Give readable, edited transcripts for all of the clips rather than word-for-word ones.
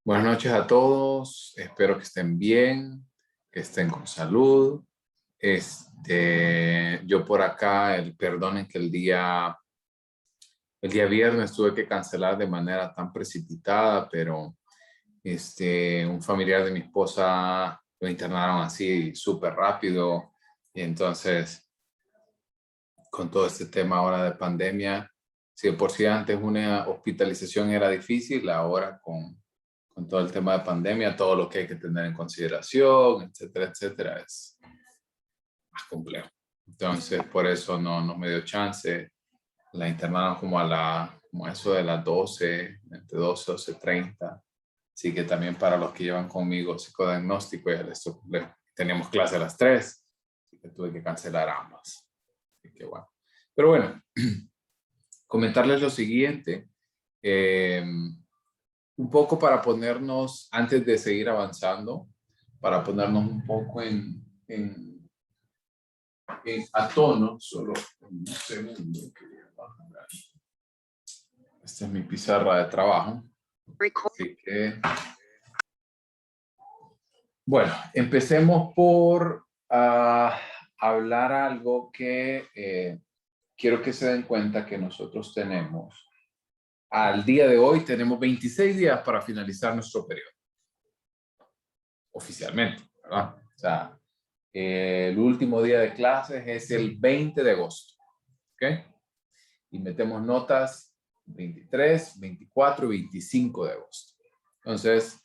Buenas noches a todos, espero que estén bien, que estén con salud. Yo por acá, perdonen que el día viernes tuve que cancelar de manera tan precipitada, pero un familiar de mi esposa lo internaron así súper rápido. Y entonces, con todo este tema ahora de pandemia, si de por sí antes una hospitalización era difícil, ahora con todo el tema de pandemia, todo lo que hay que tener en consideración, etcétera, etcétera, es más complejo. Entonces, por eso no me dio chance. La internaron como a eso de las 12, entre 12 y 12:30. Así que también para los que llevan conmigo psicodiagnóstico, teníamos clase a las 3, así que tuve que cancelar ambas. Así que bueno. Pero bueno, comentarles lo siguiente. Un poco para ponernos, antes de seguir avanzando, para ponernos un poco a tono, solo un segundo. Esta es mi pizarra de trabajo. Así que, bueno, empecemos por hablar algo que quiero que se den cuenta que nosotros tenemos. Al día de hoy tenemos 26 días para finalizar nuestro periodo. Oficialmente, ¿verdad? O sea, el último día de clases es el 20 de agosto. ¿Ok? Y metemos notas 23, 24 y 25 de agosto. Entonces,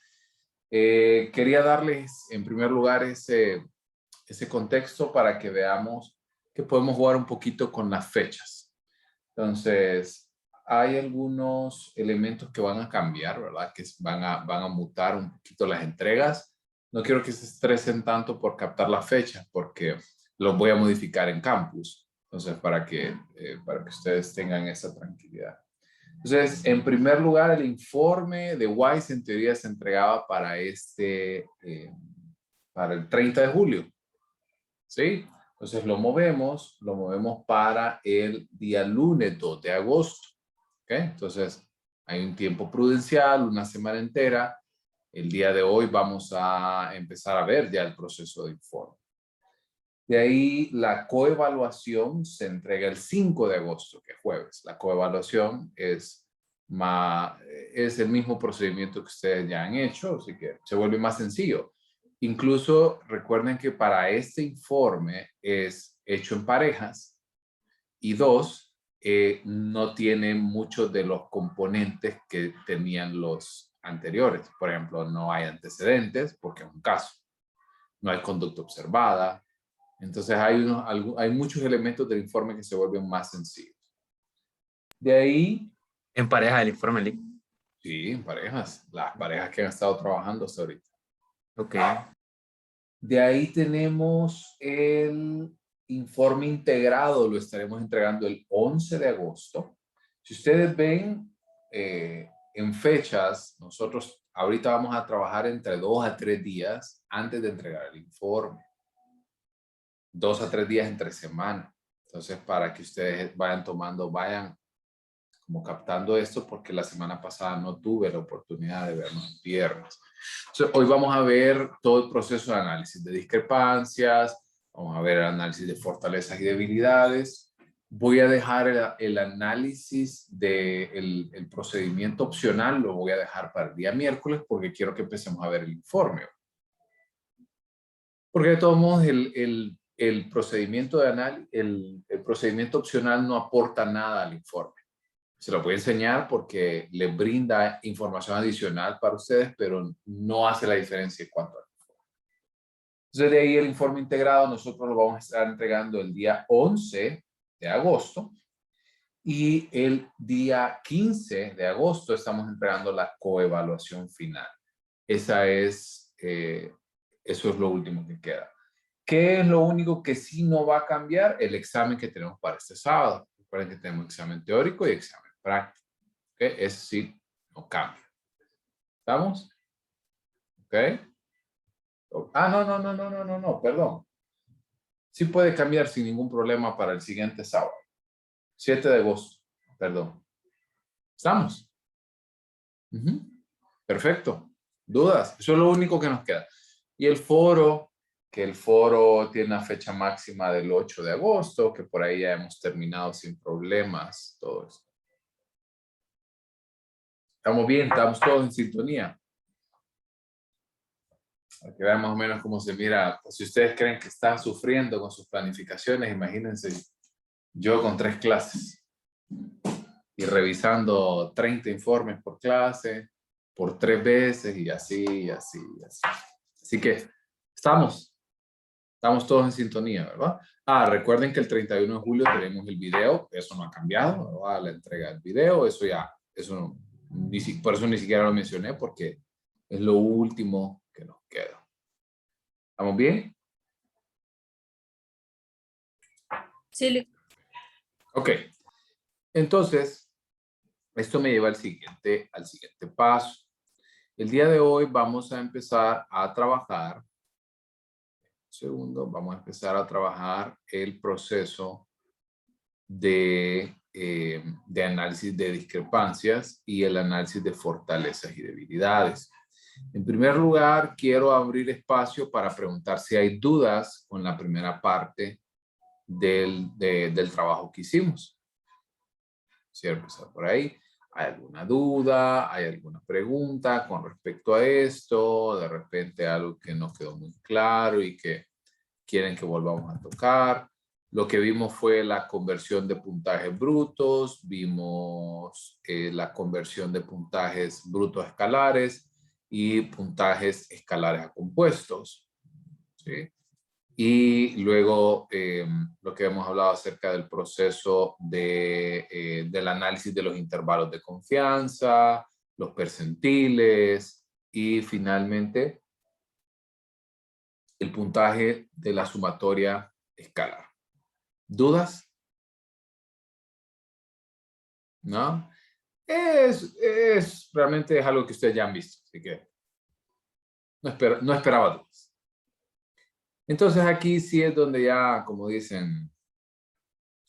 quería darles en primer lugar ese contexto para que veamos que podemos jugar un poquito con las fechas. Entonces, hay algunos elementos que van a cambiar, ¿verdad? Que van a mutar un poquito las entregas. No quiero que se estresen tanto por captar la fecha, porque los voy a modificar en campus. Entonces, para que ustedes tengan esa tranquilidad. Entonces, en primer lugar, el informe de WISE en teoría se entregaba para para el 30 de julio. ¿Sí? Entonces lo movemos para el día lunes 2 de agosto. ¿Ok? Entonces hay un tiempo prudencial, una semana entera. El día de hoy vamos a empezar a ver ya el proceso de informe. De ahí la coevaluación se entrega el 5 de agosto, que es jueves. La coevaluación es el mismo procedimiento que ustedes ya han hecho, así que se vuelve más sencillo. Incluso recuerden que para este informe es hecho en parejas y no tiene muchos de los componentes que tenían los anteriores. Por ejemplo, no hay antecedentes porque es un caso. No hay conducta observada. Entonces hay muchos elementos del informe que se vuelven más sencillos. De ahí... En pareja del informe, Lick. Sí, en parejas. Las parejas que han estado trabajando hasta ahorita. Ok. De ahí tenemos el informe integrado, lo estaremos entregando el 11 de agosto. Si ustedes ven en fechas, nosotros ahorita vamos a trabajar entre 2 a 3 días antes de entregar el informe. 2 a 3 días entre semana. Entonces, para que ustedes vayan como captando esto, porque la semana pasada no tuve la oportunidad de vernos el viernes. Entonces, hoy vamos a ver todo el proceso de análisis de discrepancias, vamos a ver el análisis de fortalezas y debilidades. Voy a dejar el análisis del procedimiento opcional, lo voy a dejar para el día miércoles, porque quiero que empecemos a ver el informe. Porque de todos modos, el procedimiento el procedimiento opcional no aporta nada al informe. Se lo voy a enseñar porque le brinda información adicional para ustedes, pero no hace la diferencia en cuanto al informe. Entonces, de ahí el informe integrado nosotros lo vamos a estar entregando el día 11 de agosto y el día 15 de agosto estamos entregando la coevaluación final. Eso es lo último que queda. ¿Qué es lo único que sí no va a cambiar? El examen que tenemos para este sábado. Recuerden que tenemos examen teórico y examen práctico. ¿Okay? Eso sí no cambia. ¿Estamos? ¿Ok? No, perdón. Sí puede cambiar sin ningún problema para el siguiente sábado. 7 de agosto, perdón. ¿Estamos? Perfecto. ¿Dudas? Eso es lo único que nos queda. Y el foro, que el foro tiene una fecha máxima del 8 de agosto, que por ahí ya hemos terminado sin problemas, todo eso. Estamos bien, estamos todos en sintonía. Para que vean más o menos cómo se mira. Pues si ustedes creen que están sufriendo con sus planificaciones, imagínense yo con 3 clases y revisando 30 informes por clase, por 3 veces y así, y así, y así. Así que estamos todos en sintonía, ¿verdad? Recuerden que el 31 de julio tenemos el video, eso no ha cambiado, ¿verdad? La entrega del video, eso ya, eso no, por eso ni siquiera lo mencioné, porque es lo último que nos queda. ¿Estamos bien? Sí, Ok. Entonces, esto me lleva al siguiente paso. El día de hoy vamos a empezar a trabajar, vamos a empezar a trabajar el proceso de análisis de discrepancias y el análisis de fortalezas y debilidades. En primer lugar, quiero abrir espacio para preguntar si hay dudas con la primera parte del trabajo que hicimos. Quiero empezar por ahí. ¿Hay alguna duda? ¿Hay alguna pregunta con respecto a esto? De repente algo que no quedó muy claro y que quieren que volvamos a tocar. Lo que vimos fue la conversión de puntajes brutos, vimos la conversión de puntajes brutos a escalares y puntajes escalares a compuestos, ¿sí? Y luego lo que hemos hablado acerca del proceso del análisis de los intervalos de confianza, los percentiles y finalmente el puntaje de la sumatoria escalar. ¿Dudas? ¿No? Realmente es algo que ustedes ya han visto, así que no esperaba dudas. Entonces aquí sí es donde ya, como dicen,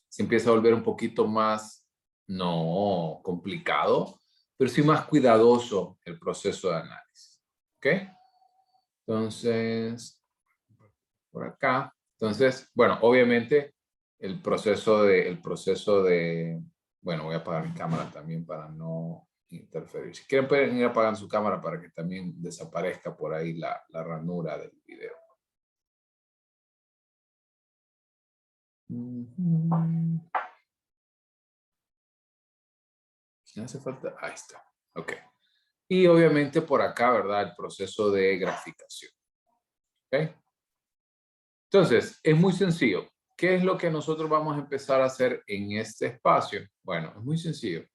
se empieza a volver un poquito más, no complicado, pero sí más cuidadoso el proceso de análisis. ¿Ok? Entonces, por acá. Entonces, bueno, obviamente el proceso de, bueno, voy a apagar mi cámara también para no interferir. Si quieren pueden ir apagando su cámara para que también desaparezca por ahí la ranura del video. Si no hace falta, ahí está. Ok. Y obviamente por acá, ¿verdad? El proceso de graficación. ¿Ok? Entonces, es muy sencillo. ¿Qué es lo que nosotros vamos a empezar a hacer en este espacio? Bueno, es muy sencillo.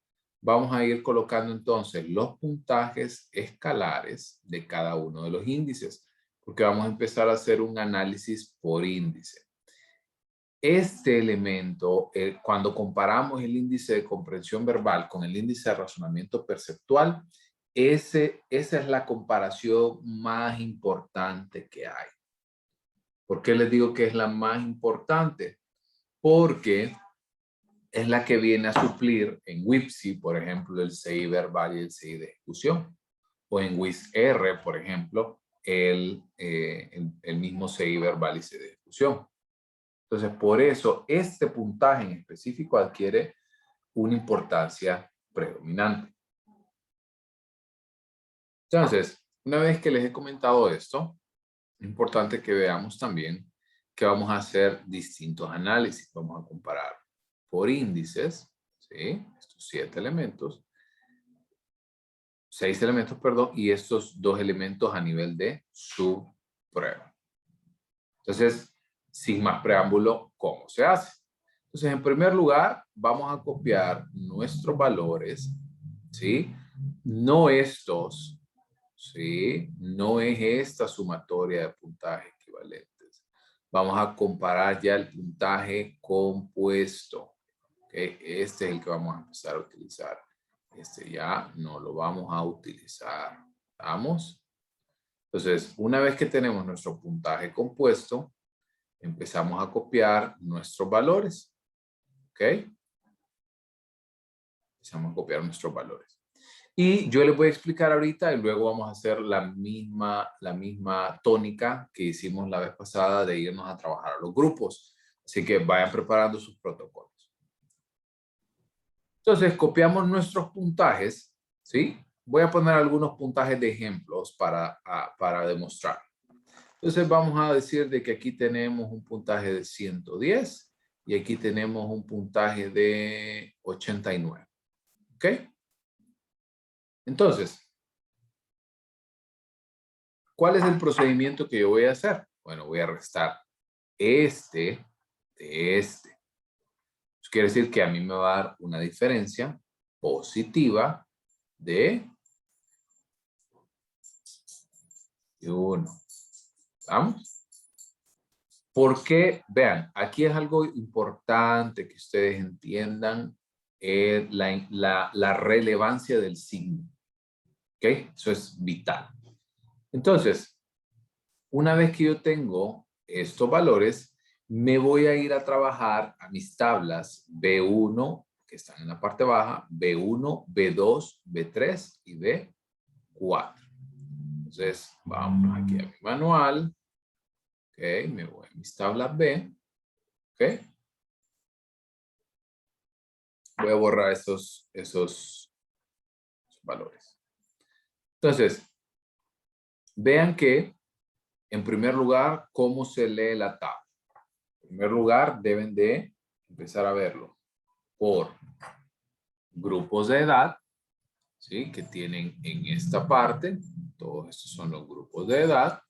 Vamos a ir colocando entonces los puntajes escalares de cada uno de los índices, porque vamos a empezar a hacer un análisis por índice. Este elemento, cuando comparamos el índice de comprensión verbal con el índice de razonamiento perceptual, esa es la comparación más importante que hay. ¿Por qué les digo que es la más importante? Porque es la que viene a suplir en WIPSI, por ejemplo, el CI verbal y el CI de ejecución. O en WIS-R, por ejemplo, el mismo CI verbal y CI de ejecución. Entonces, por eso, este puntaje en específico adquiere una importancia predominante. Entonces, una vez que les he comentado esto, es importante que veamos también que vamos a hacer distintos análisis. Vamos a comparar por índices, ¿sí? Estos 7 elementos, 6 elementos, perdón, y estos 2 elementos a nivel de su prueba. Entonces, sin más preámbulo, ¿cómo se hace? Entonces, en primer lugar, vamos a copiar nuestros valores, ¿sí? No estos, ¿sí? No es esta sumatoria de puntajes equivalentes. Vamos a comparar ya el puntaje compuesto. ¿Okay? Este es el que vamos a empezar a utilizar. Este ya no lo vamos a utilizar. ¿Estamos? Entonces, una vez que tenemos nuestro puntaje compuesto, empezamos a copiar nuestros valores. ¿Ok? Empezamos a copiar nuestros valores. Y yo les voy a explicar ahorita y luego vamos a hacer la misma tónica que hicimos la vez pasada de irnos a trabajar a los grupos. Así que vayan preparando sus protocolos. Entonces, copiamos nuestros puntajes, ¿sí? Voy a poner algunos puntajes de ejemplos para demostrar. Entonces, vamos a decir de que aquí tenemos un puntaje de 110 y aquí tenemos un puntaje de 89. ¿Ok? Entonces, ¿cuál es el procedimiento que yo voy a hacer? Bueno, voy a restar este de este. Eso quiere decir que a mí me va a dar una diferencia positiva de 1. ¿Vamos? Porque, vean, aquí es algo importante que ustedes entiendan la relevancia del signo. ¿Ok? Eso es vital. Entonces, una vez que yo tengo estos valores, me voy a ir a trabajar a mis tablas B1, que están en la parte baja, B1, B2, B3 y B4. Entonces, vamos aquí a mi manual. Ok, me voy a mis tablas B. Ok. Voy a borrar esos valores. Entonces, vean que, en primer lugar, ¿cómo se lee la tabla? En primer lugar, deben de empezar a verlo por grupos de edad, ¿sí? Que tienen en esta parte, todos estos son los grupos de edad,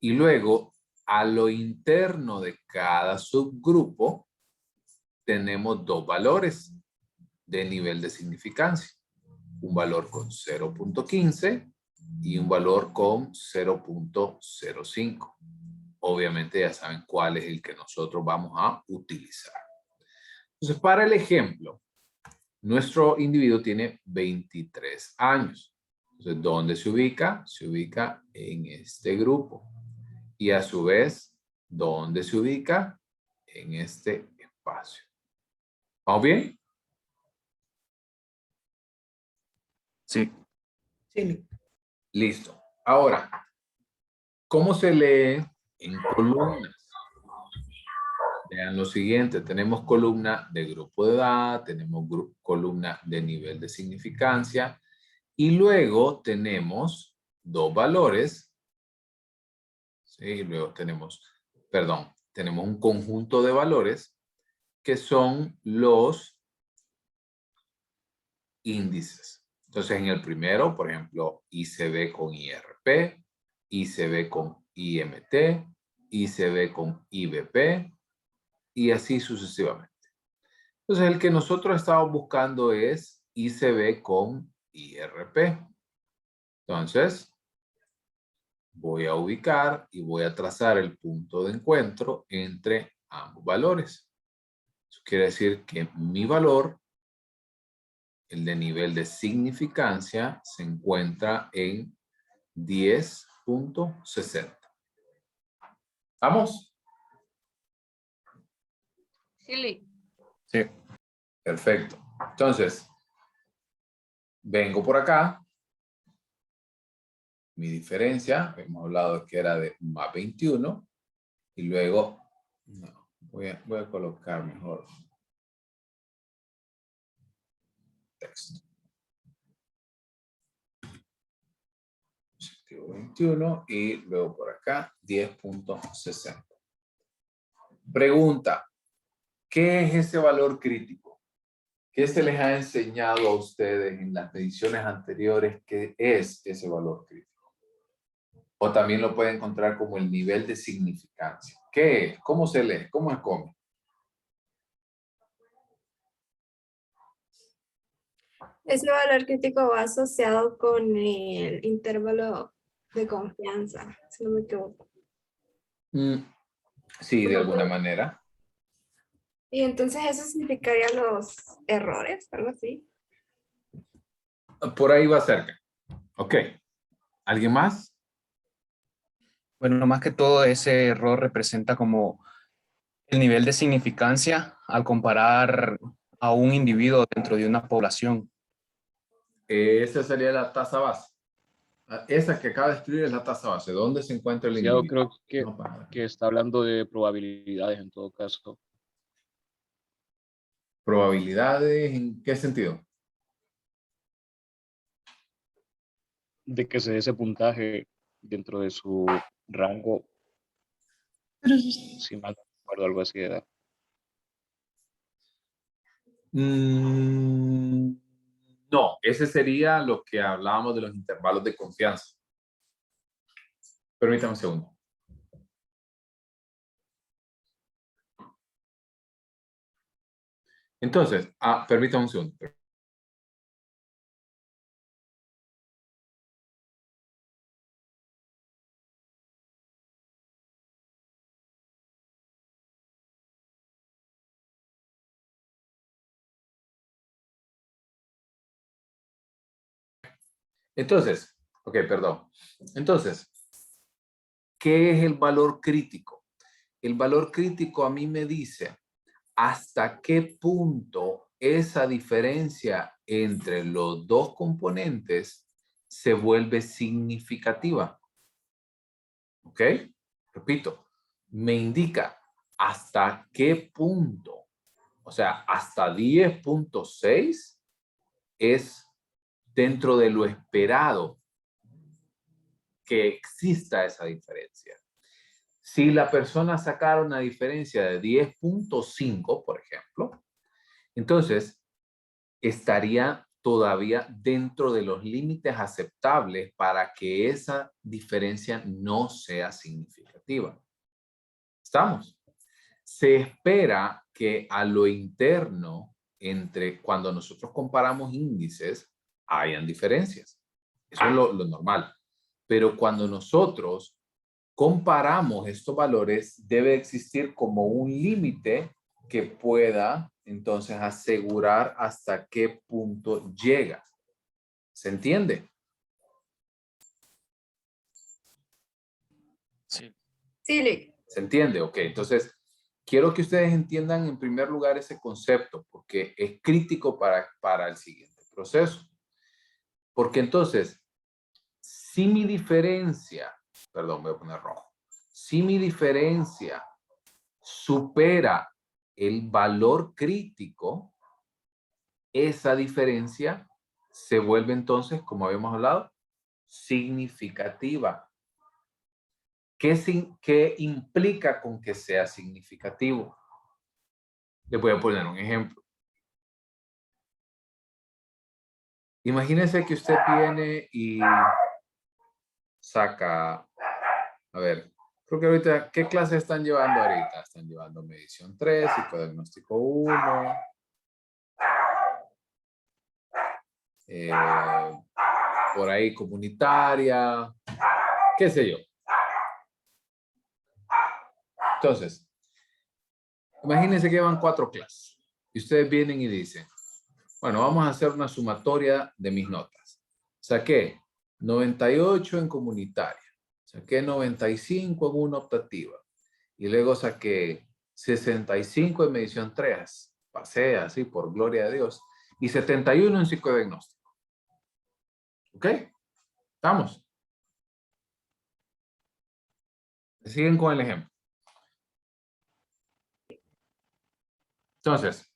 y luego a lo interno de cada subgrupo tenemos dos valores de nivel de significancia, un valor con 0.15 y un valor con 0.05. Obviamente ya saben cuál es el que nosotros vamos a utilizar. Entonces, para el ejemplo, nuestro individuo tiene 23 años. Entonces, ¿dónde se ubica? Se ubica en este grupo. Y a su vez, ¿dónde se ubica? En este espacio. ¿Vamos bien? Sí. Sí. Listo. Ahora, ¿cómo se lee en columnas? Vean lo siguiente, tenemos columna de grupo de edad, tenemos columna de nivel de significancia y luego tenemos dos valores, ¿sí? Luego tenemos un conjunto de valores que son los índices. Entonces en el primero, por ejemplo, ICB con IRP, ICB con IMT, ICB con IBP y así sucesivamente. Entonces, el que nosotros estamos buscando es ICB con IRP. Entonces, voy a ubicar y voy a trazar el punto de encuentro entre ambos valores. Eso quiere decir que mi valor, el de nivel de significancia, se encuentra en 10.60. ¿Vamos? Sí. Sí. Perfecto. Entonces, vengo por acá. Mi diferencia, hemos hablado que era de más 21. Y luego, no, voy a colocar mejor texto. Positivo 21 y luego por acá 10.60. Pregunta, ¿qué es ese valor crítico? ¿Qué se les ha enseñado a ustedes en las mediciones anteriores? ¿Qué es ese valor crítico? O también lo pueden encontrar como el nivel de significancia. ¿Qué es? ¿Cómo se lee? ¿Cómo es cómo? Ese valor crítico va asociado con el intervalo de confianza, si no me equivoco. Sí, de alguna manera. Y entonces eso significaría los errores, algo así. Por ahí va cerca. Ok. ¿Alguien más? Bueno, más que todo ese error representa como el nivel de significancia al comparar a un individuo dentro de una población. Esa sería la tasa base. Esa que acaba de escribir es la tasa base. ¿Dónde se encuentra el Sí, yo individuo? creo No, para. que está hablando de probabilidades en todo caso, ¿Probabilidades en qué sentido? de que se dé ese puntaje dentro de su rango, si mal no recuerdo, algo así era. No, ese sería lo que hablábamos de los intervalos de confianza. Permítame un segundo. Entonces, permítame un segundo. Entonces, ok, perdón. Entonces, ¿qué es el valor crítico? El valor crítico a mí me dice hasta qué punto esa diferencia entre los dos componentes se vuelve significativa. ¿Ok? Repito, me indica hasta qué punto, o sea, hasta 10.6 es dentro de lo esperado que exista esa diferencia. Si la persona sacara una diferencia de 10.5, por ejemplo, entonces estaría todavía dentro de los límites aceptables para que esa diferencia no sea significativa. ¿Estamos? Se espera que a lo interno, entre cuando nosotros comparamos índices, hayan diferencias. Eso es lo normal. Pero cuando nosotros comparamos estos valores, debe existir como un límite que pueda entonces asegurar hasta qué punto llega. ¿Se entiende? Sí. Sí, Lick. ¿Se entiende? Ok, entonces quiero que ustedes entiendan en primer lugar ese concepto porque es crítico para el siguiente proceso. Porque entonces, si mi diferencia, perdón, voy a poner rojo, si mi diferencia supera el valor crítico, esa diferencia se vuelve entonces, como habíamos hablado, significativa. ¿Qué implica con que sea significativo? Les voy a poner un ejemplo. Imagínense que usted viene y saca, a ver, creo que ahorita, ¿qué clase están llevando ahorita? Están llevando medición 3, psicodiagnóstico 1, por ahí comunitaria, qué sé yo. Entonces, imagínense que llevan 4 clases y ustedes vienen y dicen, bueno, vamos a hacer una sumatoria de mis notas. Saqué 98 en comunitaria, saqué 95 en una optativa y luego saqué 65 en medición 3, pasé así por gloria de Dios, y 71 en psicodiagnóstico. ¿Ok? ¿Estamos? Siguen con el ejemplo. Entonces,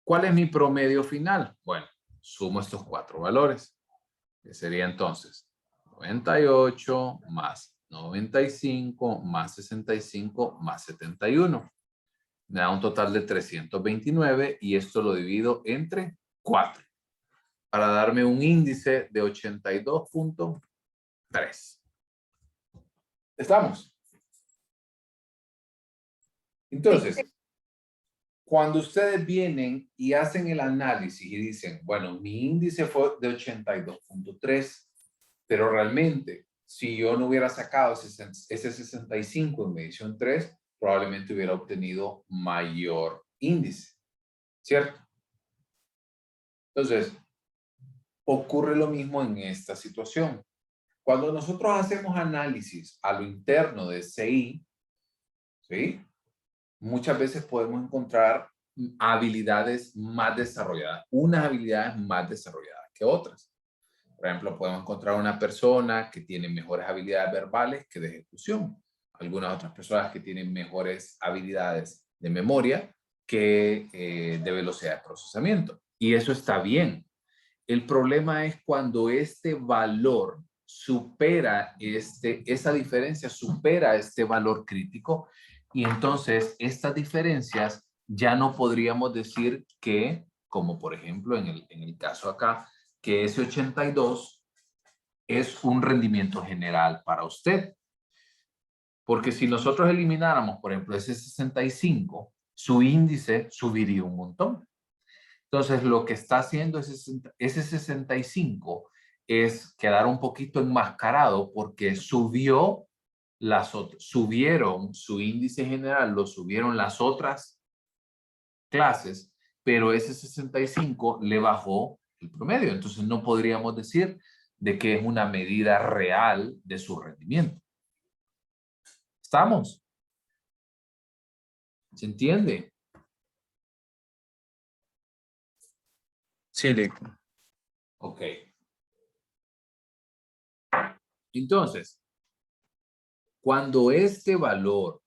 ¿cuál es mi promedio final? Bueno, sumo estos 4 valores, que sería entonces 98 más 95 más 65 más 71. Me da un total de 329 y esto lo divido entre 4 para darme un índice de 82.3. ¿Estamos? Entonces, cuando ustedes vienen y hacen el análisis y dicen, bueno, mi índice fue de 82.3, pero realmente, si yo no hubiera sacado ese 65 en medición 3, probablemente hubiera obtenido mayor índice, ¿cierto? Entonces, ocurre lo mismo en esta situación. Cuando nosotros hacemos análisis a lo interno de CI, ¿sí? Muchas veces podemos encontrar habilidades más desarrolladas, unas habilidades más desarrolladas que otras. Por ejemplo, podemos encontrar una persona que tiene mejores habilidades verbales que de ejecución. Algunas otras personas que tienen mejores habilidades de memoria que de velocidad de procesamiento. Y eso está bien. El problema es cuando este valor supera esa diferencia supera este valor crítico, y entonces estas diferencias ya no podríamos decir que, como por ejemplo en el caso acá, que ese 82 es un rendimiento general para usted. Porque si nosotros elimináramos, por ejemplo, ese 65, su índice subiría un montón. Entonces, lo que está haciendo ese 65 es quedar un poquito enmascarado porque subieron su índice general, lo subieron las otras clases, pero ese 65 le bajó el promedio. Entonces, no podríamos decir de que es una medida real de su rendimiento. ¿Estamos? ¿Se entiende? Sí, Ok. Entonces, cuando este valor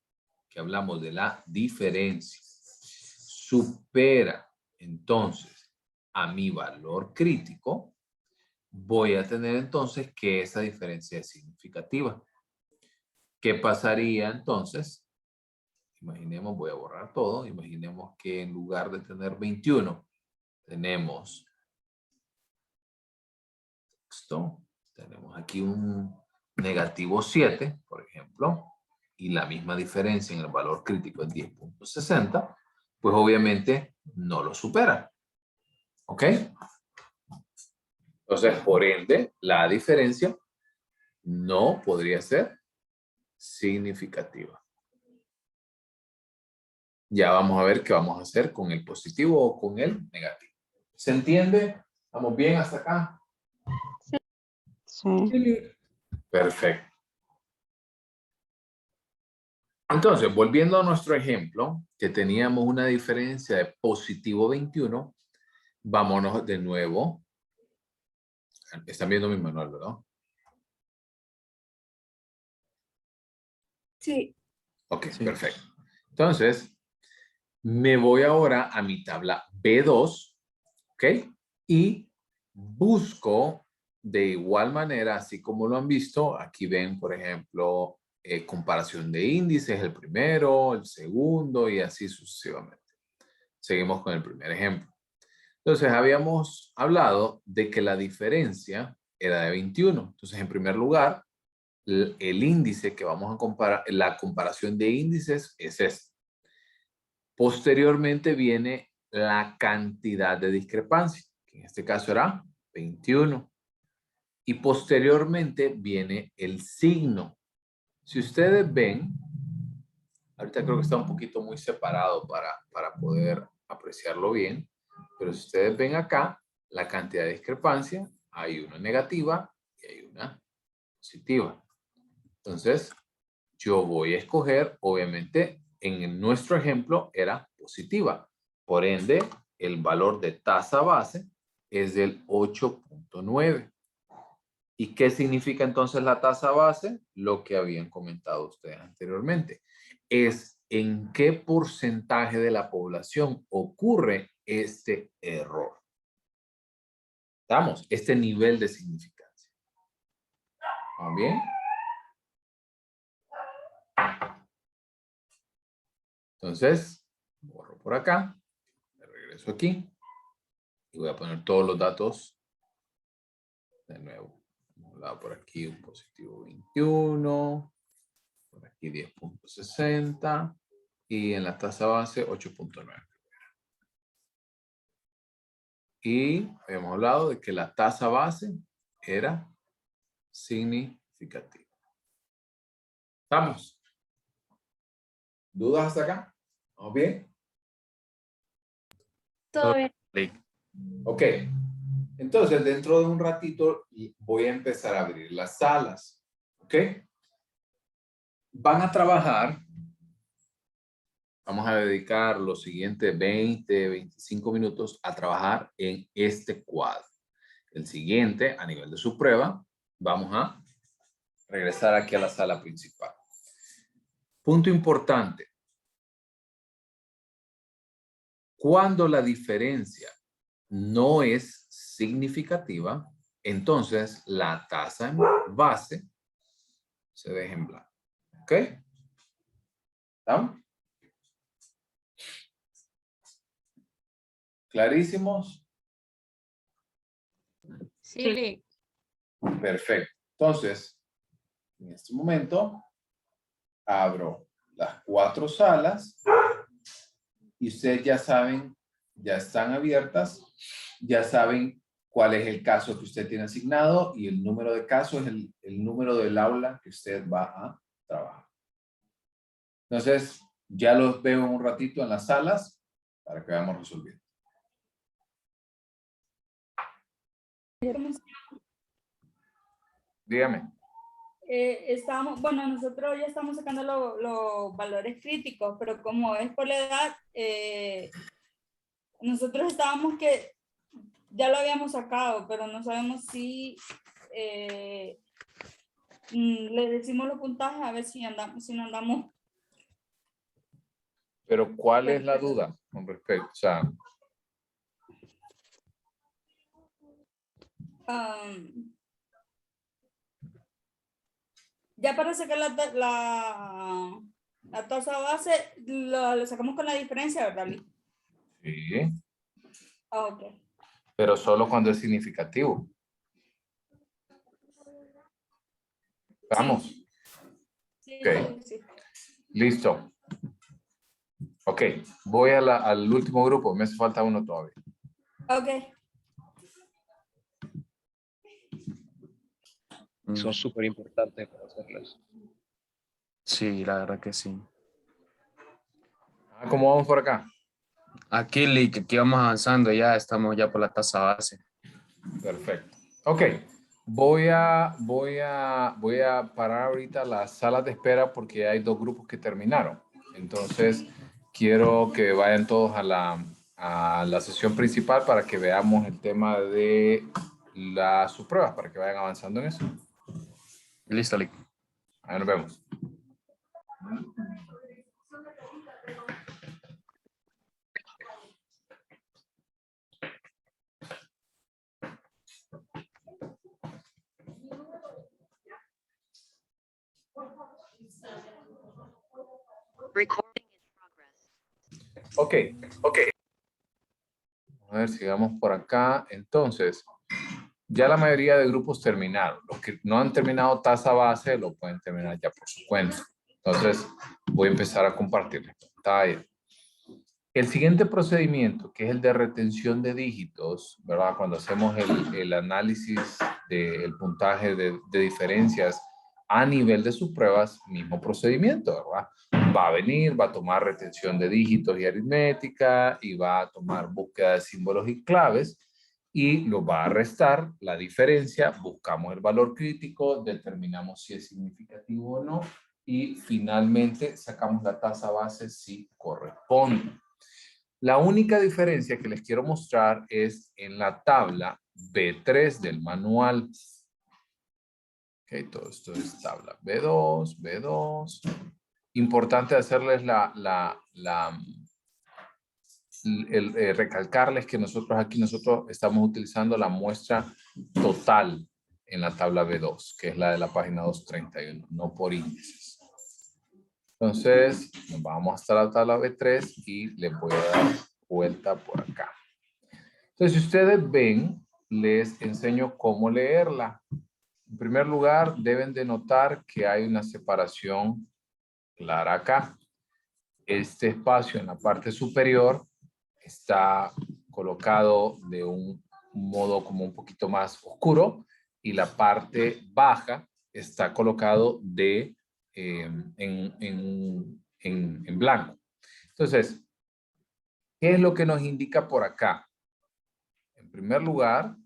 que hablamos de la diferencia supera entonces a mi valor crítico, voy a tener entonces que esa diferencia es significativa. ¿Qué pasaría entonces? Imaginemos, voy a borrar todo, imaginemos que en lugar de tener 21, tenemos texto, tenemos aquí un -7, por ejemplo, y la misma diferencia en el valor crítico es 10.60, pues obviamente no lo supera. ¿Ok? Entonces, por ende, la diferencia no podría ser significativa. Ya vamos a ver qué vamos a hacer con el positivo o con el negativo. ¿Se entiende? ¿Estamos bien hasta acá? Sí. Perfecto. Entonces, volviendo a nuestro ejemplo, que teníamos una diferencia de positivo 21, vámonos de nuevo. Están viendo mi manual, ¿verdad? Sí. Ok, Sí. perfecto. Entonces, me voy ahora a mi tabla B2, ¿ok? Y busco de igual manera, así como lo han visto, aquí ven, por ejemplo, comparación de índices, el primero, el segundo y así sucesivamente. Seguimos con el primer ejemplo. Entonces, habíamos hablado de que la diferencia era de 21. Entonces, en primer lugar, el índice que vamos a comparar, la comparación de índices es este. Posteriormente viene la cantidad de discrepancia, que en este caso era 21. Y posteriormente viene el signo. Si ustedes ven, ahorita creo que está un poquito muy separado para poder apreciarlo bien, pero si ustedes ven acá, la cantidad de discrepancia, hay una negativa y hay una positiva. Entonces, yo voy a escoger, obviamente, en nuestro ejemplo era positiva. Por ende, el valor de tasa base es del 8.9. ¿Y qué significa entonces la tasa base? Lo que habían comentado ustedes anteriormente. Es en qué porcentaje de la población ocurre este error. ¿Estamos? Este nivel de significancia. ¿Vamos bien? Entonces, borro por acá, me regreso aquí y voy a poner todos los datos de nuevo. Hemos dado por aquí un positivo 21, por aquí 10.60 y en la tasa base 8.9. Y habíamos hablado de que la tasa base era significativa. ¿Estamos? ¿Dudas hasta acá? ¿Vamos bien? Todo bien. Ok. Entonces, dentro de un ratito voy a empezar a abrir las salas. ¿Ok? Van a trabajar. Vamos a dedicar los siguientes 20, 25 minutos a trabajar en este cuadro. el siguiente, a nivel de su prueba, vamos a regresar aquí a la sala principal. Punto importante. Cuando la diferencia no es significativa, entonces la tasa en base se deja en blanco. ¿Ok? ¿Estamos? ¿Clarísimos? Sí. Perfecto. Entonces, en este momento, abro las 4 salas y ustedes ya saben, ya están abiertas, ya saben cuál es el caso que usted tiene asignado y el número de casos es el número del aula que usted va a trabajar. Entonces, ya los veo en un ratito en las salas para que vayamos resolviendo. Dígame. Bueno, nosotros ya estamos sacando los valores críticos, pero como es por la edad, nosotros estábamos que ya lo habíamos sacado, pero no sabemos si le decimos los puntajes a ver si no andamos. Pero ¿cuál es la duda con respecto? O sea, ya para sacar la tasa base, lo sacamos con la diferencia, ¿verdad, Luis? sí, Ah, ok. pero solo cuando es significativo. Vamos. Sí, Ok. sí. Listo. Ok, voy al último grupo. Me hace falta uno todavía. Ok. Son súper importantes para hacerlas. Sí, la verdad que sí. ¿Cómo vamos por acá? Aquí, Lick, aquí vamos avanzando, ya estamos ya por la tasa base. Perfecto. Ok, voy a parar ahorita las salas de espera porque hay 2 grupos que terminaron. Entonces, quiero que vayan todos a la sesión principal para que veamos el tema de sus pruebas, para que vayan avanzando en eso. Listo, Lick. Ahí nos vemos. Recording in progress. Ok. A ver, sigamos por acá. Entonces, ya la mayoría de grupos terminaron. Los que no han terminado tasa base lo pueden terminar ya por su cuenta. Entonces, voy a empezar a compartirles pantalla. El siguiente procedimiento, que es el de retención de dígitos, ¿verdad? Cuando hacemos el análisis del puntaje de diferencias a nivel de sus pruebas, mismo procedimiento, ¿verdad? Va a venir, va a tomar retención de dígitos y aritmética y va a tomar búsqueda de símbolos y claves y lo va a restar la diferencia, buscamos el valor crítico, determinamos si es significativo o no y finalmente sacamos la tasa base si corresponde. La única diferencia que les quiero mostrar es en la tabla B3 del manual. Ok, todo esto es tabla B2, B2. Importante hacerles recalcarles que nosotros estamos utilizando la muestra total en la tabla B2, que es la de la página 231, no por índices. Entonces, nos vamos hasta la tabla B3 y les voy a dar vuelta por acá. Entonces, si ustedes ven, les enseño cómo leerla. En primer lugar, deben de notar que hay una separación clara acá. Este espacio en la parte superior está colocado de un modo como un poquito más oscuro y la parte baja está colocado en blanco. Entonces, ¿qué es lo que nos indica por acá? En primer lugar,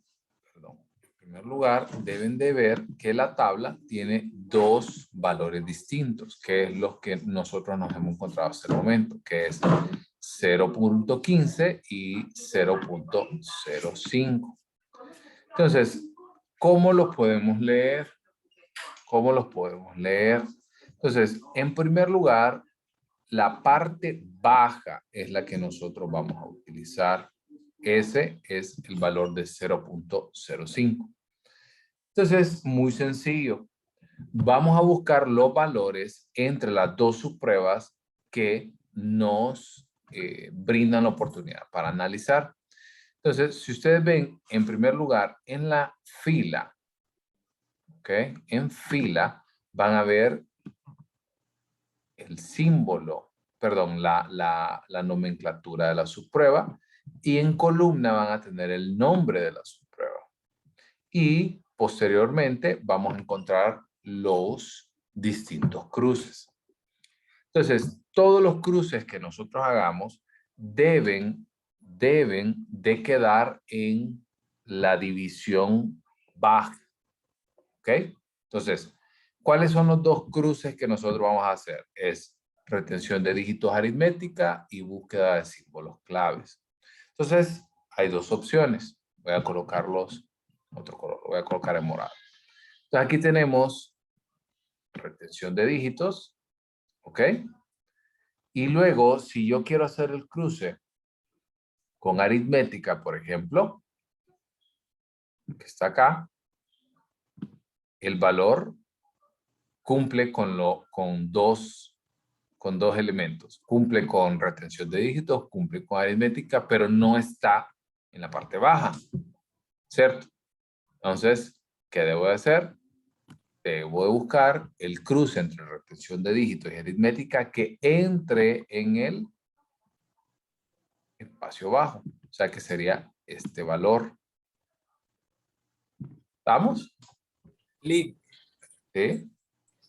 deben de ver que la tabla tiene 2 valores distintos, que es los que nosotros nos hemos encontrado hasta el momento, que es 0.15 y 0.05. Entonces, ¿cómo los podemos leer? ¿Cómo los podemos leer? Entonces, en primer lugar, la parte baja es la que nosotros vamos a utilizar. Ese es el valor de 0.05. Entonces, muy sencillo. Vamos a buscar los valores entre las dos subpruebas que nos brindan la oportunidad para analizar. Entonces, si ustedes ven, en primer lugar, en la fila, ¿ok? En fila van a ver el símbolo, perdón, la nomenclatura de la subprueba, y en columna van a tener el nombre de la subprueba. Y posteriormente vamos a encontrar los distintos cruces. Entonces, todos los cruces que nosotros hagamos deben de quedar en la división baja. ¿Ok? Entonces, ¿cuáles son los dos cruces que nosotros vamos a hacer? Es retención de dígitos aritmética y búsqueda de símbolos claves. Entonces, hay dos opciones. Voy a colocarlos otro color, lo voy a colocar en morado. Entonces, aquí tenemos retención de dígitos, ¿ok? Y luego, si yo quiero hacer el cruce con aritmética, por ejemplo, que está acá, el valor cumple con dos elementos. Cumple con retención de dígitos, cumple con aritmética, pero no está en la parte baja, ¿cierto? Entonces, ¿qué debo de hacer? Debo de buscar el cruce entre retención de dígitos y aritmética que entre en el espacio bajo. O sea, que sería este valor. ¿Estamos? Lick, ¿Sí?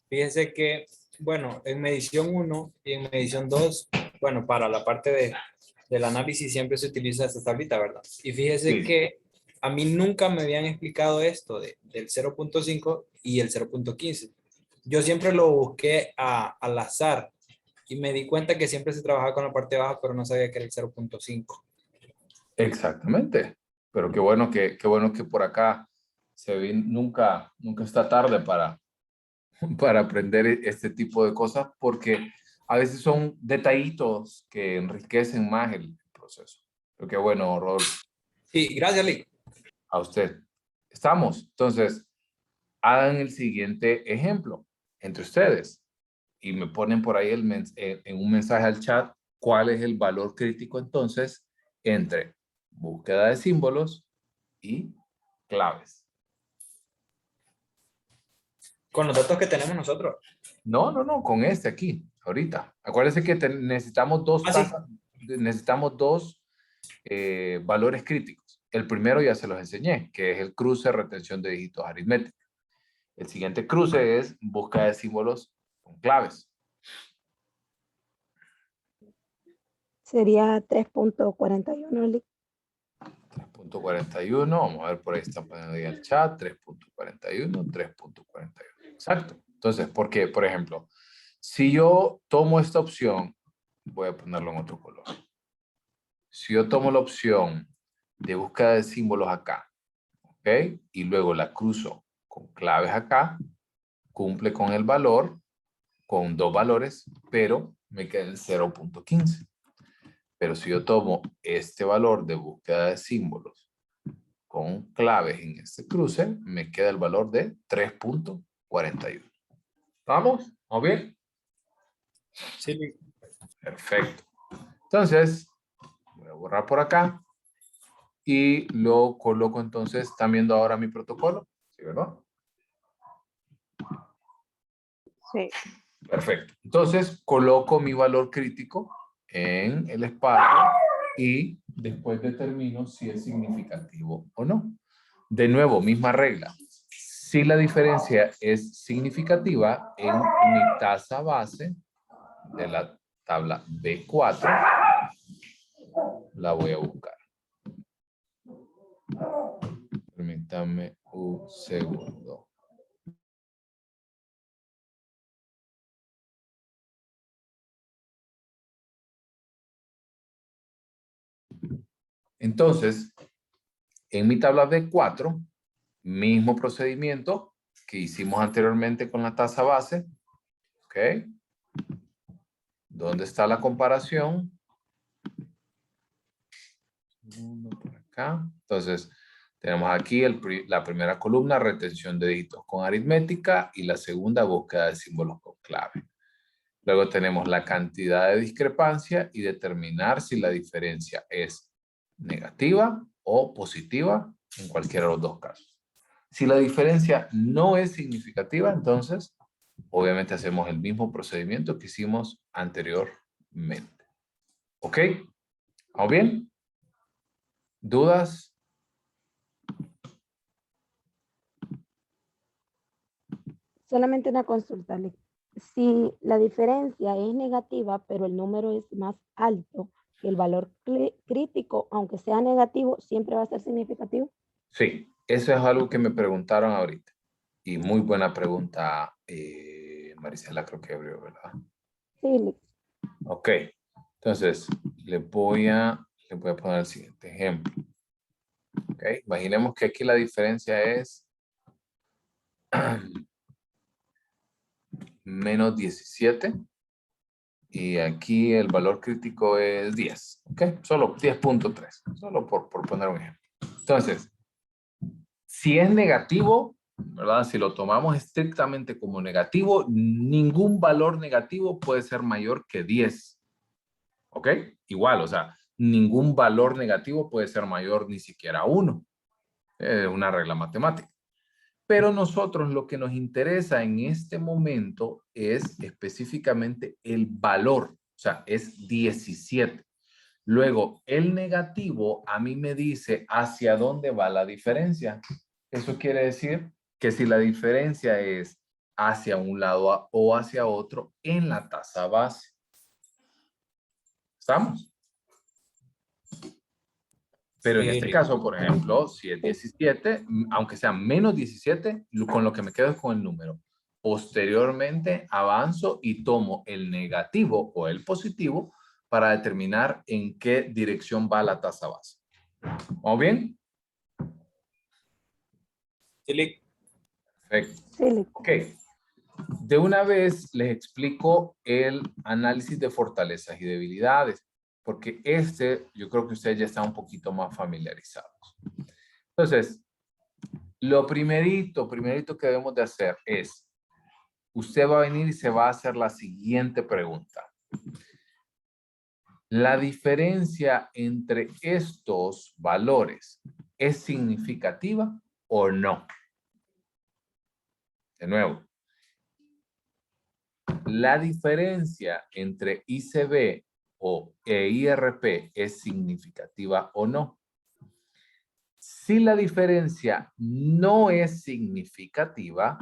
fíjese que, bueno, en medición 1 y en medición 2, bueno, para la parte del análisis siempre se utiliza esta tablita, ¿verdad? Y fíjese Sí. que a mí nunca me habían explicado esto del 0.5 y el 0.15. Yo siempre lo busqué al azar y me di cuenta que siempre se trabajaba con la parte baja, pero no sabía que era el 0.5. Exactamente. Pero qué bueno que por acá se ve, nunca está tarde para aprender este tipo de cosas, porque a veces son detallitos que enriquecen más el proceso. Pero qué bueno, Rodolfo, Sí, gracias, Lick. a usted. Estamos. Entonces, hagan el siguiente ejemplo entre ustedes y me ponen por ahí en un mensaje al chat cuál es el valor crítico entonces entre búsqueda de símbolos y claves. Con los datos que tenemos nosotros. No, con este aquí, ahorita. Acuérdense que necesitamos Sí. necesitamos dos valores críticos. El primero ya se los enseñé, que es el cruce retención de dígitos aritméticos. El siguiente cruce es búsqueda de símbolos con claves. Sería 3.41, Lick. 3.41, vamos a ver por ahí está poniendo ahí el chat, 3.41, 3.41. Exacto. Entonces, ¿por qué? Por ejemplo, si yo tomo esta opción, voy a ponerlo en otro color. Si yo tomo la opción de búsqueda de símbolos acá, ¿ok? Y luego la cruzo con claves acá, cumple con el valor, con dos valores, pero me queda el 0.15. Pero si yo tomo este valor de búsqueda de símbolos con claves en este cruce, me queda el valor de 3.41. ¿Vamos? ¿Vamos bien? Sí, Lick. Perfecto. Entonces, voy a borrar por acá y lo coloco entonces. ¿Están viendo ahora mi protocolo? ¿Sí, verdad? Sí. Perfecto. Entonces, coloco mi valor crítico en el espacio y después determino si es significativo o no. De nuevo, misma regla. Si la diferencia es significativa en mi tasa base de la tabla B4, la voy a buscar. Permítame un segundo. Entonces, en mi tabla B4, Mismo procedimiento que hicimos anteriormente con la tasa base. ¿Ok? ¿Dónde está la comparación? Uno por acá. Entonces, tenemos aquí la primera columna, retención de dígitos con aritmética, y la segunda, búsqueda de símbolos con clave. Luego tenemos la cantidad de discrepancia y determinar si la diferencia es negativa o positiva en cualquiera de los dos casos. Si la diferencia no es significativa, entonces obviamente hacemos el mismo procedimiento que hicimos anteriormente. ¿Ok? ¿Vamos bien? ¿Dudas? Solamente una consulta, Alex. Si la diferencia es negativa, pero el número es más alto que el valor crítico, aunque sea negativo, ¿siempre va a ser significativo? Sí, eso es algo que me preguntaron ahorita. Y muy buena pregunta, Marisela, creo que abrió, ¿verdad? Sí, Alex. Ok, entonces le voy a poner el siguiente ejemplo. Ok, imaginemos que aquí la diferencia es menos 17 y aquí el valor crítico es 10. Ok, solo 10.3, solo por poner un ejemplo. Entonces, si es negativo, ¿verdad? Si lo tomamos estrictamente como negativo, ningún valor negativo puede ser mayor que 10. ¿Ok? Igual, o sea, ningún valor negativo puede ser mayor ni siquiera a 1. Es una regla matemática. Pero nosotros lo que nos interesa en este momento es específicamente el valor. O sea, es 17. Luego, el negativo a mí me dice hacia dónde va la diferencia. Eso quiere decir que si la diferencia es hacia un lado o hacia otro en la tasa base. ¿Estamos? Pero en Sí, este caso, por ejemplo, si es Sí. 17, aunque sea menos 17, con lo que me quedo es con el número. Posteriormente avanzo y tomo el negativo o el positivo para determinar en qué dirección va la tasa base. ¿Vamos bien? Sí, Alex. Perfecto. Sí, Alex. Ok. De una vez les explico el análisis de fortalezas y debilidades, porque yo creo que ustedes ya están un poquito más familiarizados. Entonces, lo primerito que debemos de hacer es, usted va a venir y se va a hacer la siguiente pregunta. ¿La diferencia entre estos valores es significativa o no? De nuevo, ¿la diferencia entre ICB e IRP es significativa o no? Si la diferencia no es significativa,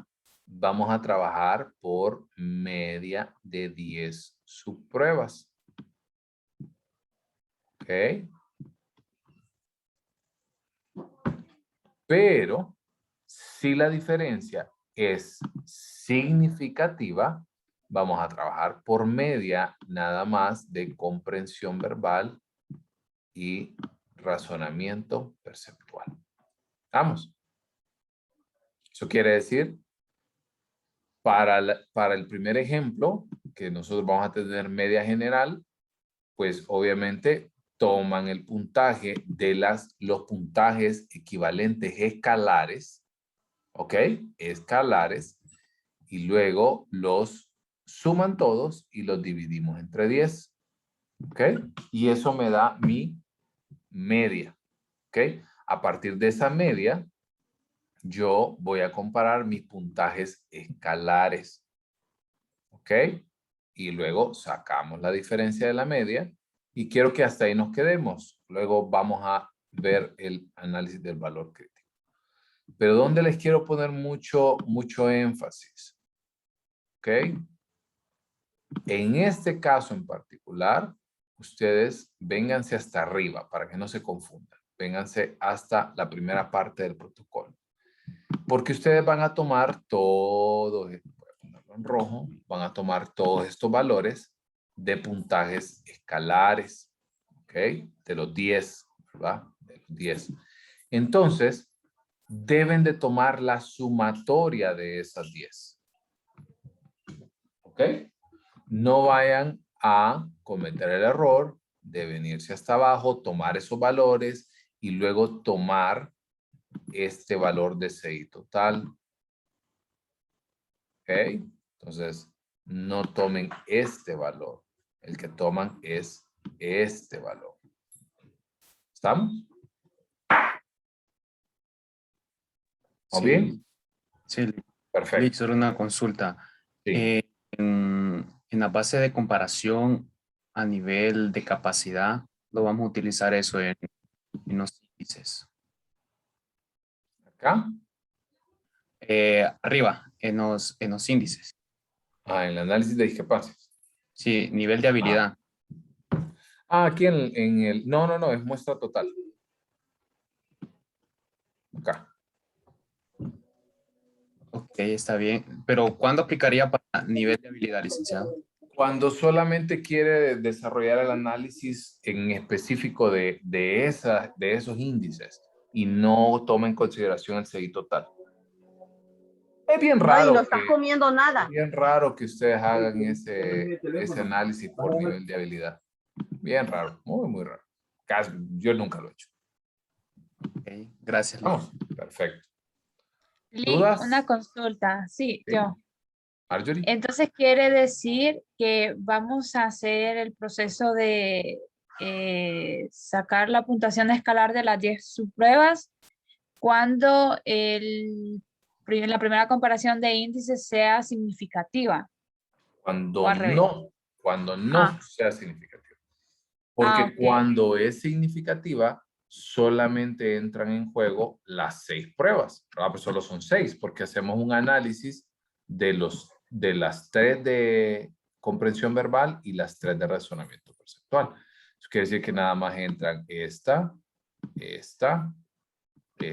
vamos a trabajar por media de 10 subpruebas. ¿Ok? Pero si la diferencia es significativa, vamos a trabajar por media nada más de comprensión verbal y razonamiento perceptual. ¿Vamos? Eso quiere decir, para el primer ejemplo, que nosotros vamos a tener media general, pues obviamente toman el puntaje de los puntajes equivalentes escalares, ¿ok? Escalares, y luego los suman todos y los dividimos entre 10, ¿ok? Y eso me da mi media, ¿ok? A partir de esa media, yo voy a comparar mis puntajes escalares, ¿ok? Y luego sacamos la diferencia de la media y quiero que hasta ahí nos quedemos. Luego vamos a ver el análisis del valor crítico. Pero ¿dónde les quiero poner mucho énfasis? ¿Ok? En este caso en particular, ustedes vénganse hasta arriba para que no se confundan. Vénganse hasta la primera parte del protocolo. Porque ustedes van a tomar todos, voy a ponerlo en rojo, van a tomar todos estos valores de puntajes escalares, ¿ok? De los 10, ¿verdad? De los 10. Entonces, deben de tomar la sumatoria de esas 10. ¿Ok? No vayan a cometer el error de venirse hasta abajo, tomar esos valores y luego tomar este valor de CI total. ¿Ok? Entonces, no tomen este valor. El que toman es este valor. ¿Estamos? ¿O Sí, bien? sí, Perfecto. Lick, solo una consulta. Sí. En la base de comparación a nivel de capacidad, lo vamos a utilizar eso en los índices. Acá. Arriba, en los índices. En el análisis de discapacidades. Sí, nivel de habilidad. Aquí en el... No, es muestra total. Acá. Ok, está bien. Pero ¿cuándo aplicaría para nivel de habilidad, licenciado? Cuando solamente quiere desarrollar el análisis en específico de esos índices y no toma en consideración el CI total. Es bien raro. No estás comiendo nada. Es bien raro que ustedes hagan ese análisis por nivel de habilidad. Bien raro, muy raro. Casi, yo nunca lo he hecho. Ok, gracias. Lick. Vamos, perfecto. Lick, ¿Dudas? una consulta. Sí, Sí. yo. Marjorie. Entonces quiere decir que vamos a hacer el proceso de sacar la puntuación escalar de las 10 subpruebas cuando la primera comparación de índices sea significativa. Cuando o al revés. no sea significativa. Porque ok. cuando es significativa, solamente entran en juego las 6 pruebas. Pues solo son 6, porque hacemos un análisis de las 3 de comprensión verbal y las 3 de razonamiento perceptual. Eso quiere decir que nada más entran esta y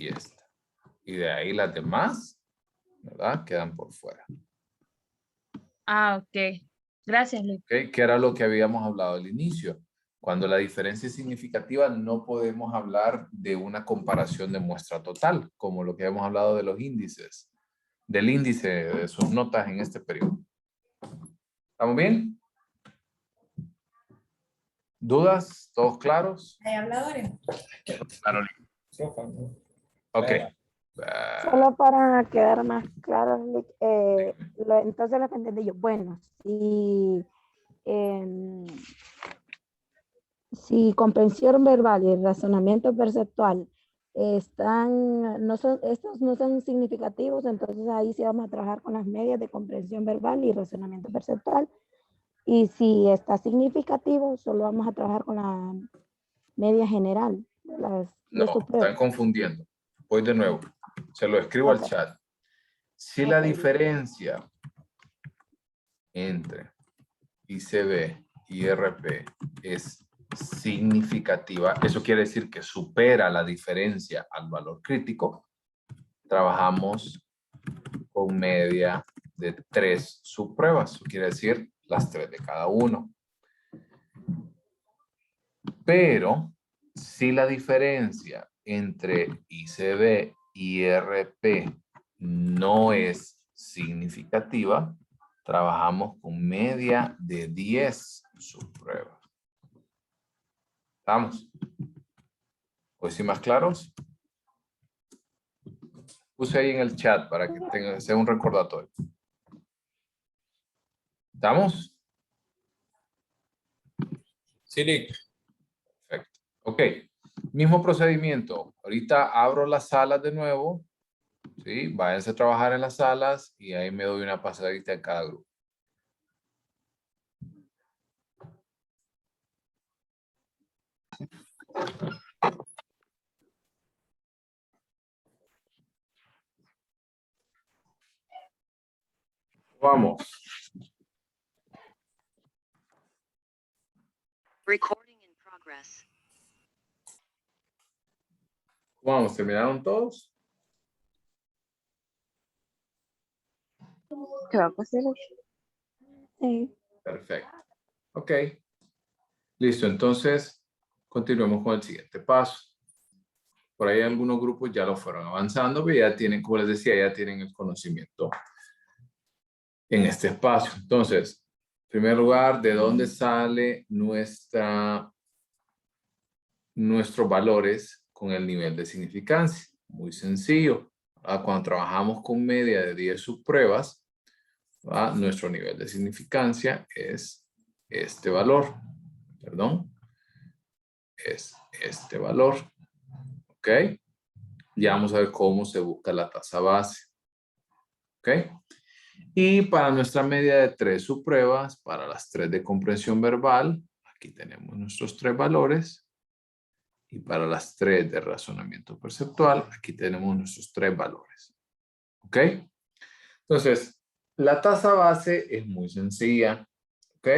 esta. Y de ahí las demás, ¿verdad? Quedan por fuera. Ok. Gracias, Lick. ¿Ok? Que era lo que habíamos hablado al inicio. Cuando la diferencia es significativa, no podemos hablar de una comparación de muestra total, como lo que hemos hablado de los índices, del índice de sus notas en este periodo. ¿Estamos bien? ¿Dudas? ¿Todos claros? ¿Hay habladores? Claro, Lick. Ok. Solo para quedar más claro, Lick, entonces lo que entendí yo, bueno, si comprensión verbal y razonamiento perceptual estos no son significativos, entonces ahí sí vamos a trabajar con las medias de comprensión verbal y razonamiento perceptual. Y si está significativo, solo vamos a trabajar con la media general. No, están confundiendo. Voy de nuevo. Se lo escribo al chat. Si la diferencia entre ICB y IRP es significativa, eso quiere decir que supera la diferencia al valor crítico, trabajamos con media de 3 subpruebas, eso quiere decir las 3 de cada uno. Pero si la diferencia entre ICB y IRP no es significativa, trabajamos con media de 10 subpruebas. ¿Estamos? ¿Hoy sí más claros? Puse ahí en el chat para que sea un recordatorio. ¿Estamos? Sí, Lick. Perfecto. Ok. Mismo procedimiento. Ahorita abro las salas de nuevo. ¿Sí? Váyanse a trabajar en las salas y ahí me doy una pasadita en cada grupo. Vamos. Recording in progress. Vamos, ¿terminaron todos? Creo que sí. Sí. Perfecto. Ok. Listo, entonces continuemos con el siguiente paso. Por ahí algunos grupos ya lo fueron avanzando, pero ya tienen, como les decía, ya tienen el conocimiento en este espacio. Entonces, en primer lugar, ¿de dónde sale nuestros valores con el nivel de significancia? Muy sencillo. Cuando trabajamos con media de 10 subpruebas, nuestro nivel de significancia es este valor. Perdón. Es este valor. ¿Ok? Ya vamos a ver cómo se busca la tasa base. ¿Ok? Y para nuestra media de 3 subpruebas, para las 3 de comprensión verbal, aquí tenemos nuestros 3 valores. Y para las 3 de razonamiento perceptual, aquí tenemos nuestros 3 valores. ¿Ok? Entonces, la tasa base es muy sencilla. ¿Ok?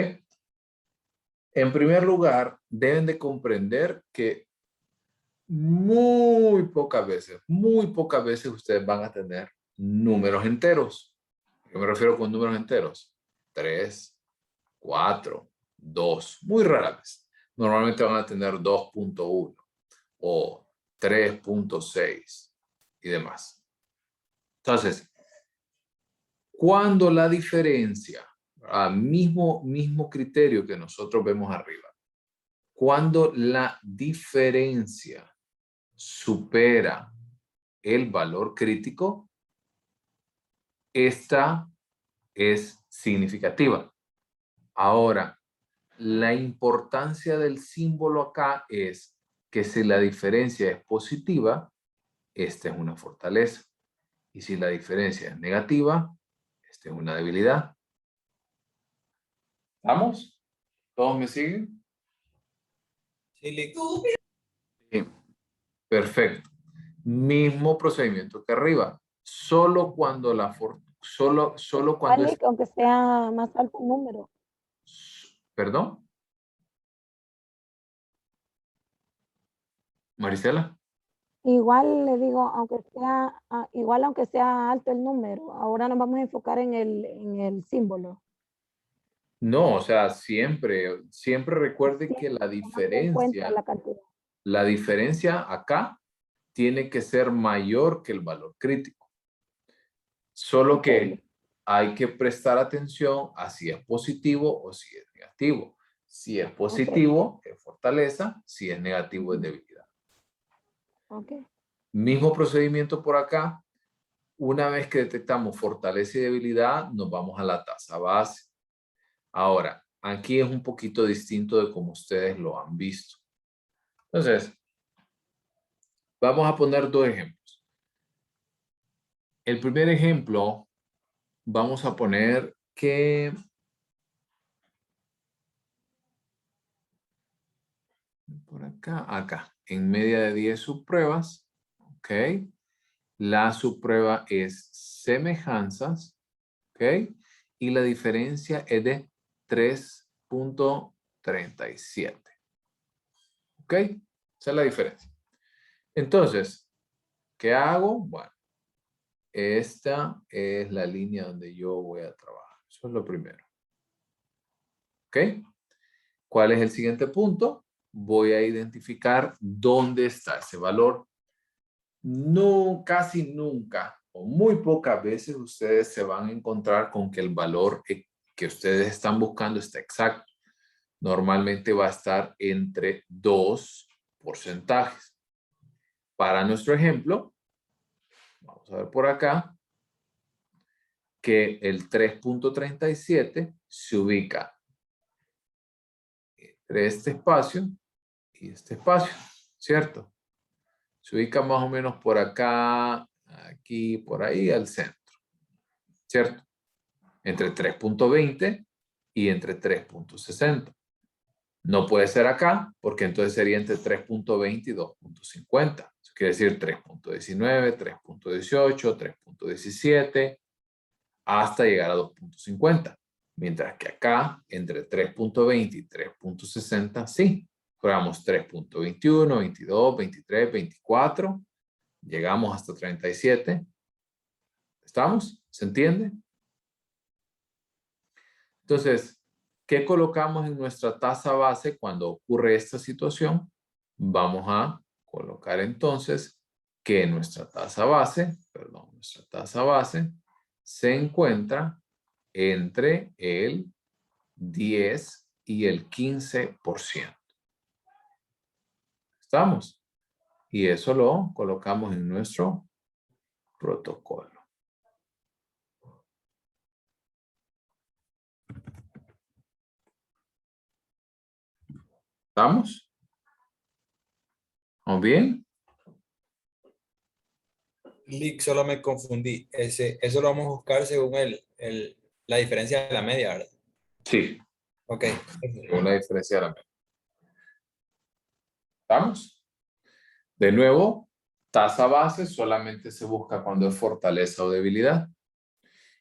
En primer lugar, deben de comprender que muy pocas veces ustedes van a tener números enteros. ¿A qué me refiero con números enteros? 3, 4, 2. Muy rara vez. Normalmente van a tener 2.1 o 3.6 y demás. Entonces, cuando la diferencia, mismo criterio que nosotros vemos arriba, cuando la diferencia supera el valor crítico, esta es significativa. Ahora, la importancia del símbolo acá es que si la diferencia es positiva, esta es una fortaleza. Y si la diferencia es negativa, esta es una debilidad. ¿Vamos? ¿Todos me siguen? Sí, Sí. Perfecto. Mismo procedimiento que arriba. Solo cuando solo cuando Vale, que aunque sea más alto el número. ¿Perdón? Marisela. Igual le digo, aunque sea alto el número, ahora nos vamos a enfocar en el símbolo. No, o sea, siempre recuerde Sí, que la tomando en cuenta la cantidad. diferencia acá tiene que ser mayor que el valor crítico. Solo que hay que prestar atención a si es positivo o si es negativo. Si es positivo, es fortaleza. Si es negativo, es debilidad. Ok. Mismo procedimiento por acá. Una vez que detectamos fortaleza y debilidad, nos vamos a la tasa base. Ahora, aquí es un poquito distinto de como ustedes lo han visto. Entonces, vamos a poner 2 ejemplos. El primer ejemplo, vamos a poner que por acá, en media de 10 subpruebas, ¿ok? La subprueba es semejanzas, ¿ok? Y la diferencia es de 3.37. ¿Ok? Esa es la diferencia. Entonces, ¿qué hago? Bueno, esta es la línea donde yo voy a trabajar. Eso es lo primero. ¿Ok? ¿Cuál es el siguiente punto? Voy a identificar dónde está ese valor. No, casi nunca o muy pocas veces ustedes se van a encontrar con que el valor que ustedes están buscando está exacto. Normalmente va a estar entre 2 porcentajes. Para nuestro ejemplo, vamos a ver por acá que el 3.37 se ubica entre este espacio y este espacio, ¿cierto? Se ubica más o menos por acá, aquí, por ahí, al centro, ¿cierto? Entre 3.20 y entre 3.60. No puede ser acá, porque entonces sería entre 3.20 y 2.50. Eso quiere decir 3.19, 3.18, 3.17, hasta llegar a 2.50. Mientras que acá, entre 3.20 y 3.60, sí. Probamos 3.21, 22, 23, 24. Llegamos hasta 37. ¿Estamos? ¿Se entiende? Entonces, ¿Qué colocamos en nuestra tasa base cuando ocurre esta situación? Vamos a colocar entonces que nuestra tasa base se encuentra entre el 10 y el 15%. ¿Estamos? Y eso lo colocamos en nuestro protocolo. ¿Estamos? ¿Vamos bien? Lick, solo me confundí. Eso lo vamos a buscar según la diferencia de la media, ¿verdad? Sí, Ok. una diferencia de la media. ¿Estamos? De nuevo, tasa base solamente se busca cuando es fortaleza o debilidad.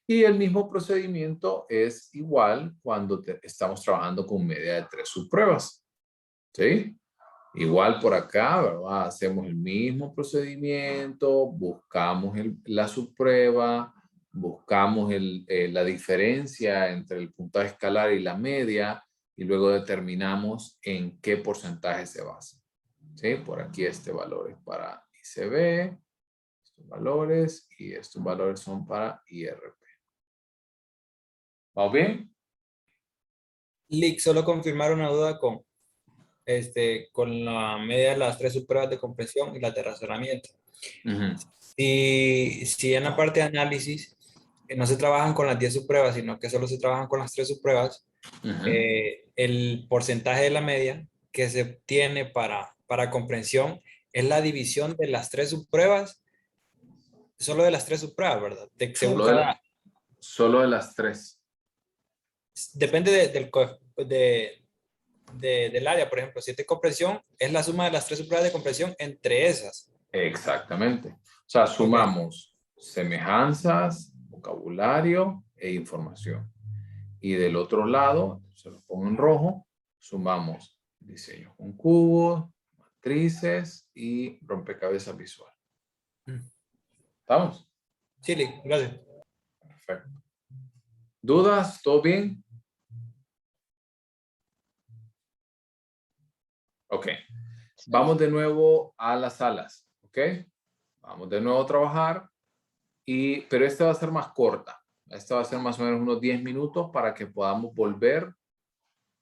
Y el mismo procedimiento es igual cuando estamos trabajando con media de 3 subpruebas. ¿Sí? Igual por acá, ¿verdad? Hacemos el mismo procedimiento, buscamos la subprueba, buscamos la diferencia entre el puntaje escalar y la media y luego determinamos en qué porcentaje se basa. ¿Sí? Por aquí este valor es para ICB, estos valores y estos valores son para IRP. ¿Vamos bien? Lick, solo confirmar una duda con la media de las 3 subpruebas de compresión y las de razonamiento. Ujú. Si en la parte de análisis no se trabajan con las 10 subpruebas, sino que solo se trabajan con las 3 subpruebas, Ujú. el porcentaje de la media que se tiene para comprensión es la división de las 3 subpruebas, solo de las 3 subpruebas, ¿verdad? Solo de las 3. Depende del área, por ejemplo, si es de compresión, es la suma de las 3 subpruebas de compresión entre esas. Exactamente. O sea, sumamos semejanzas, vocabulario e información. Y del otro lado, se lo pongo en rojo, sumamos diseños con cubos, matrices y rompecabezas visual. ¿Estamos? Sí, Lick, gracias. Perfecto. ¿Dudas? ¿Todo bien? Ok. Vamos de nuevo a las salas. ¿Ok? Vamos de nuevo a trabajar. Pero esta va a ser más corta. Esta va a ser más o menos unos 10 minutos para que podamos volver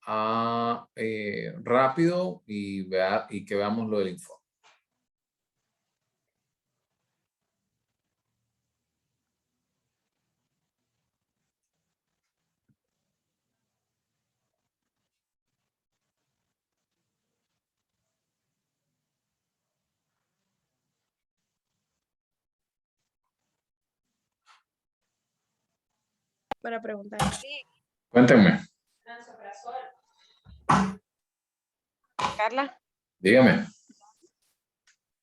a rápido y que veamos lo del informe. Para preguntar. Cuéntenme. Carla. Dígame.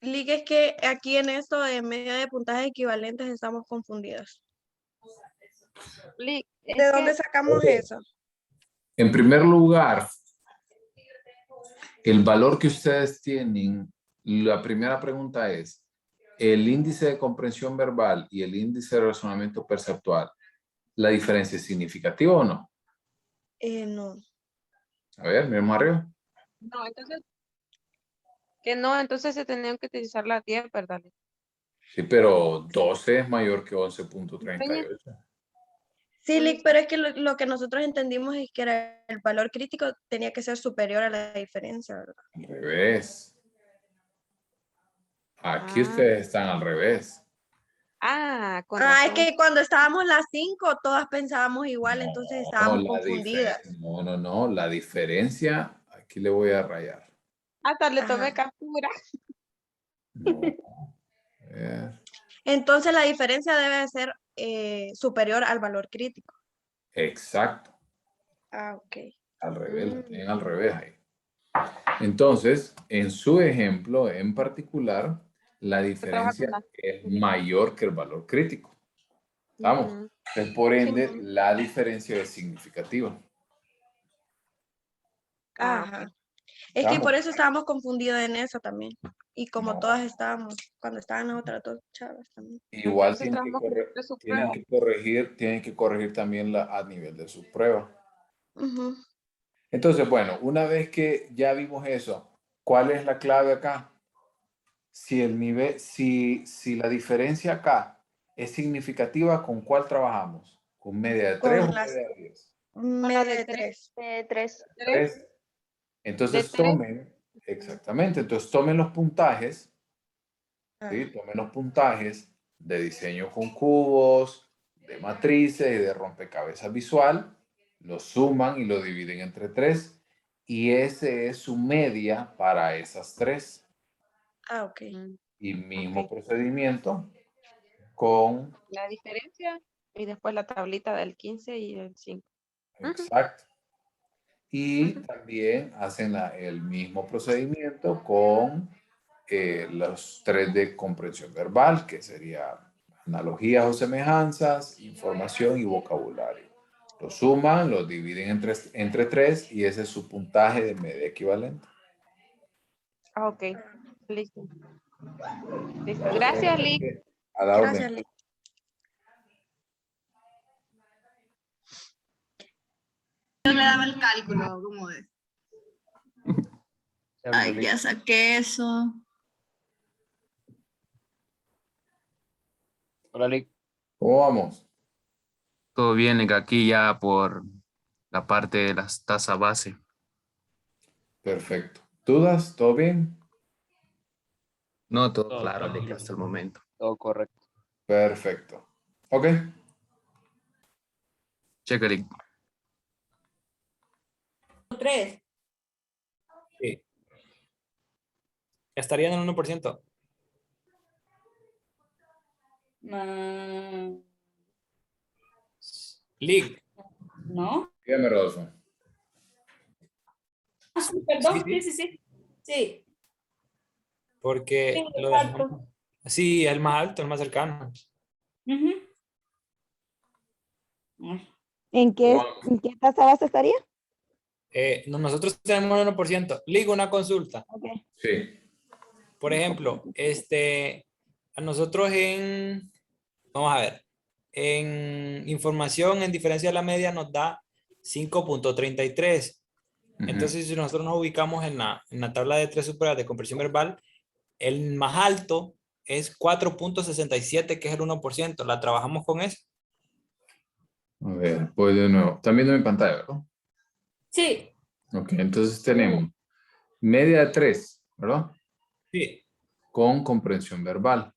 Lick, es que aquí en esto de media de puntajes equivalentes estamos confundidos. Lick, ¿De dónde sacamos eso? En primer lugar, el valor que ustedes tienen, la primera pregunta es, ¿el índice de comprensión verbal y el índice de razonamiento perceptual, la diferencia es significativa o no? No. A ver, miremos arriba. No, entonces se tenían que utilizar las 10, ¿verdad? Sí, pero 12 es mayor que 11.38. Sí, Lick, pero es que lo que nosotros entendimos es que era el valor crítico tenía que ser superior a la diferencia, ¿verdad? Al revés. Aquí ustedes están al revés. Con Es razón. que cuando estábamos las 5, todas pensábamos igual, entonces estábamos confundidas. No. La diferencia, aquí le voy a rayar. Hasta le Ajá. tomé captura. No. A ver. Entonces la diferencia debe ser superior al valor crítico. Exacto. Ok. Al revés, lo tienen al revés ahí. Entonces, en su ejemplo en particular, la diferencia es mayor que el valor crítico. ¿Estamos? Entonces, por ende, la diferencia es significativa. Ajá. Es que por eso estábamos confundidos en eso también. Y como todas estábamos, cuando estaban las otras dos chavas también. Igual tienen que corregir también a nivel de su prueba. Entonces, bueno, una vez que ya vimos eso, ¿cuál es la clave acá? Si el nivel, si la diferencia acá es significativa, ¿con cuál trabajamos? ¿Con media de 3 Con o las media de 10? media de 3. De 3. 3. Entonces De tres. tomen, exactamente, entonces tomen los puntajes, ¿sí? Tomen los puntajes de diseño con cubos, de matrices y de rompecabezas visual, lo suman y lo dividen entre 3 y ese es su media para esas 3. Ah, ok. Y mismo procedimiento con, La diferencia y después la tablita del 15 y el 5. exacto. Y también hacen el mismo procedimiento con los 3 de comprensión verbal, que sería analogías o semejanzas, información y vocabulario. Lo suman, lo dividen entre 3 y ese es su puntaje de media equivalente. Ah, ok. Listo. Listo. Gracias, Lick. A la Gracias, orden. Lick. Yo le daba el cálculo, ¿cómo es? Ay, ya saqué eso. Hola, Lick. ¿Cómo vamos? Todo bien, Lick, aquí ya por la parte de las tasas base. Perfecto. ¿Dudas? ¿Todo bien? No, todo Todo claro, Lick, tranquilo. hasta el momento. Todo correcto. Perfecto. Ok. Cheque, Lick. 3. Sí. Estaría en el 1%. Lick. ¿No? Dígame, Rodolfo. Ah, sí, perdón. Sí, Sí, sí, sí. Sí. Porque Sí, lo exacto. dejamos. Sí, el más alto, el más cercano. Ujú. ¿En qué tasa base estaría? No, nosotros tenemos el 1%. Lick, una consulta. Ok. Sí. Por ejemplo, a nosotros vamos a ver, en información, en diferencia de la media, nos da 5.33. Entonces, si nosotros nos ubicamos en la tabla de 3 superiores de comprensión verbal, el más alto es 4.67, que es el 1%. ¿La trabajamos con eso? A ver, pues de nuevo. Están viendo mi pantalla, ¿verdad? Sí. Ok, entonces tenemos media de 3, ¿verdad? Sí. Con comprensión verbal.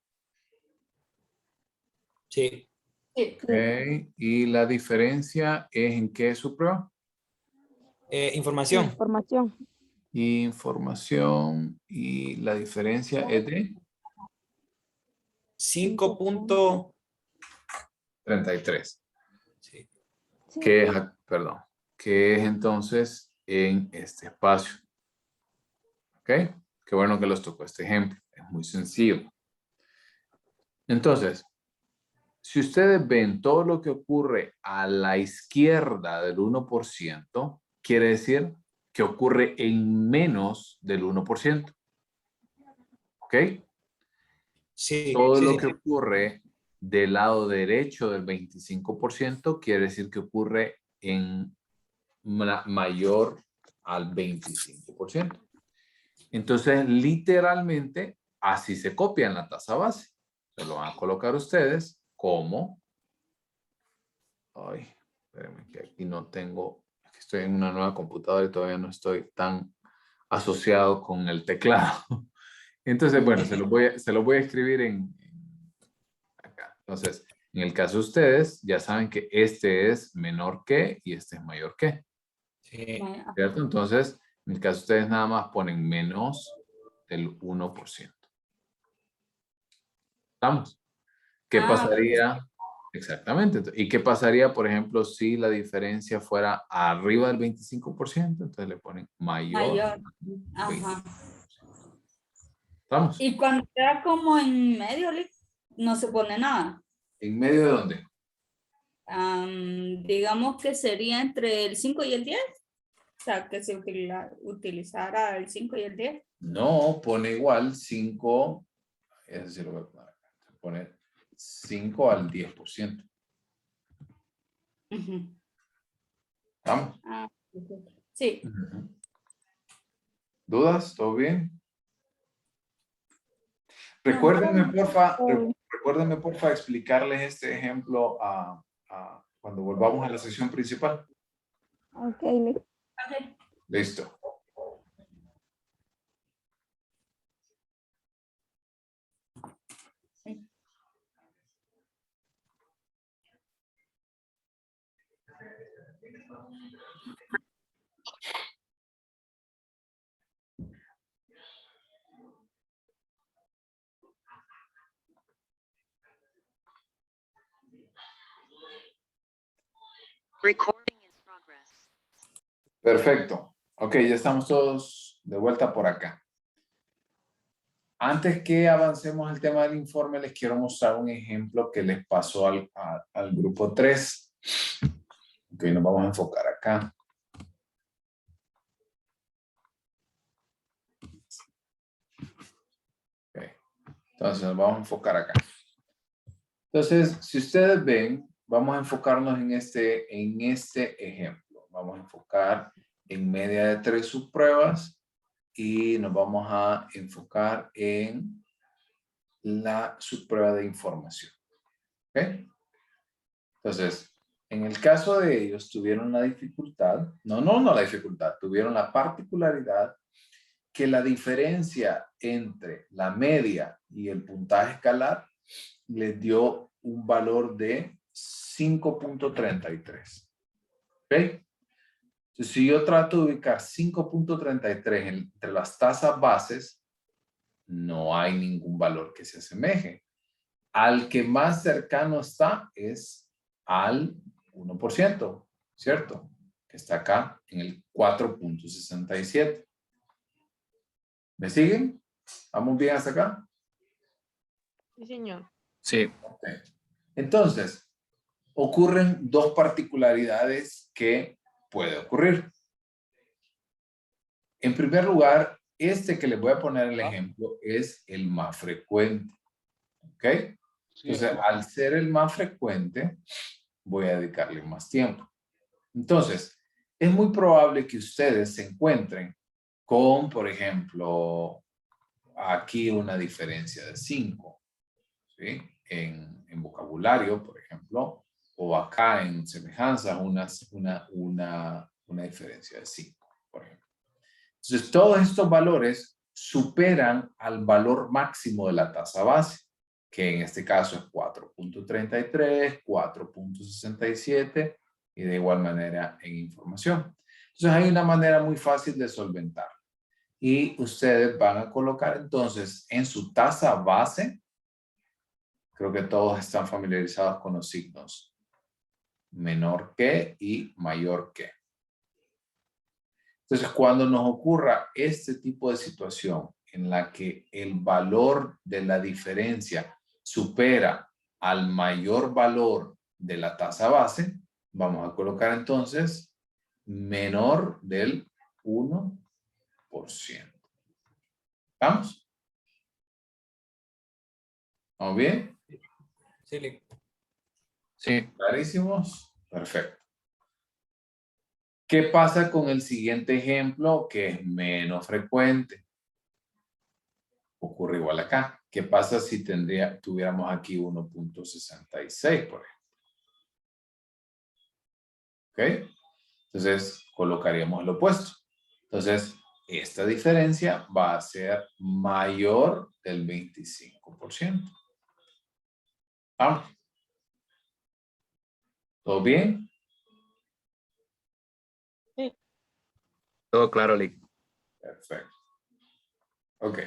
Sí. Sí. Ok, y la diferencia es en qué es su prueba? Información. Información. Información y la diferencia es de 33. Sí. Que es, perdón, que es entonces en este espacio. ¿Ok? Qué bueno que les tocó este ejemplo. Es muy sencillo. Entonces, si ustedes ven todo lo que ocurre a la izquierda del 1%, quiere decir que ocurre en menos del 1%. ¿Ok? Sí, Todo sí, lo sí. que ocurre del lado derecho del 25% quiere decir que ocurre en mayor al 25%. Entonces, literalmente, así se copia en la tasa base. Se lo van a colocar ustedes como... Ay, espérenme que aquí no tengo... Estoy en una nueva computadora y todavía no estoy tan asociado con el teclado. Entonces, bueno, se lo voy a escribir acá. Entonces, en el caso de ustedes, ya saben que este es menor que y este es mayor que. Sí. ¿Cierto? Entonces, en el caso de ustedes nada más ponen menos del 1%. ¿Estamos? ¿Qué pasaría? Exactamente. ¿Y qué pasaría, por ejemplo, si la diferencia fuera arriba del 25%? Entonces le ponen mayor. Ajá. ¿Estamos? Y cuando queda como en medio, Lick, no se pone nada. ¿En medio de dónde? Digamos que sería entre el 5 y el 10. O sea, que se utilizara el 5 y el 10. No, pone igual 5, es decir, lo voy a poner acá. Se pone 5 al 10%. ¿Vamos? Sí, Sí. ¿Dudas? ¿Todo bien? Recuérdenme, porfa, explicarles este ejemplo cuando volvamos a la sesión principal. Ok, Listo. Recording in progress. Perfecto. Ok, ya estamos todos de vuelta por acá. Antes que avancemos el tema del informe, les quiero mostrar un ejemplo que les pasó al grupo 3. Ok, nos vamos a enfocar acá. Ok, entonces nos vamos a enfocar acá. Entonces, si ustedes ven, vamos a enfocarnos en este ejemplo. Vamos a enfocar en media de 3 subpruebas y nos vamos a enfocar en la subprueba de información. ¿Ok? Entonces, en el caso de ellos, tuvieron la dificultad, no la dificultad, tuvieron la particularidad que la diferencia entre la media y el puntaje escalar les dio un valor de 5.33. ¿Ok? Entonces, si yo trato de ubicar 5.33 entre las tasas bases, no hay ningún valor que se asemeje. Al que más cercano está es al 1%, ¿cierto? Que está acá en el 4.67. ¿Me siguen? ¿Vamos bien hasta acá? Sí, señor. Sí. Okay. Entonces, ocurren dos particularidades que puede ocurrir. En primer lugar, este que les voy a poner el ejemplo es el más frecuente. ¿Ok? Entonces, al ser el más frecuente, voy a dedicarle más tiempo. Entonces, es muy probable que ustedes se encuentren con, por ejemplo, aquí una diferencia de 5, ¿sí? En vocabulario, por ejemplo, o acá en semejanzas, una diferencia de 5, por ejemplo. Entonces, todos estos valores superan al valor máximo de la tasa base, que en este caso es 4.33, 4.67 y de igual manera en información. Entonces, hay una manera muy fácil de solventar. Y ustedes van a colocar entonces en su tasa base, creo que todos están familiarizados con los signos menor que y mayor que. Entonces, cuando nos ocurra este tipo de situación en la que el valor de la diferencia supera al mayor valor de la tasa base, vamos a colocar entonces menor del 1%. ¿Vamos? ¿Vamos bien? Sí. Sí. ¿Clarísimos? Perfecto. ¿Qué pasa con el siguiente ejemplo que es menos frecuente? Ocurre igual acá. ¿Qué pasa si tuviéramos aquí 1.66, por ejemplo? ¿Ok? Entonces, colocaríamos el opuesto. Entonces, esta diferencia va a ser mayor del 25%. ¿Vamos? ¿Todo bien? Sí. Todo claro, Lick. Perfecto. Ok.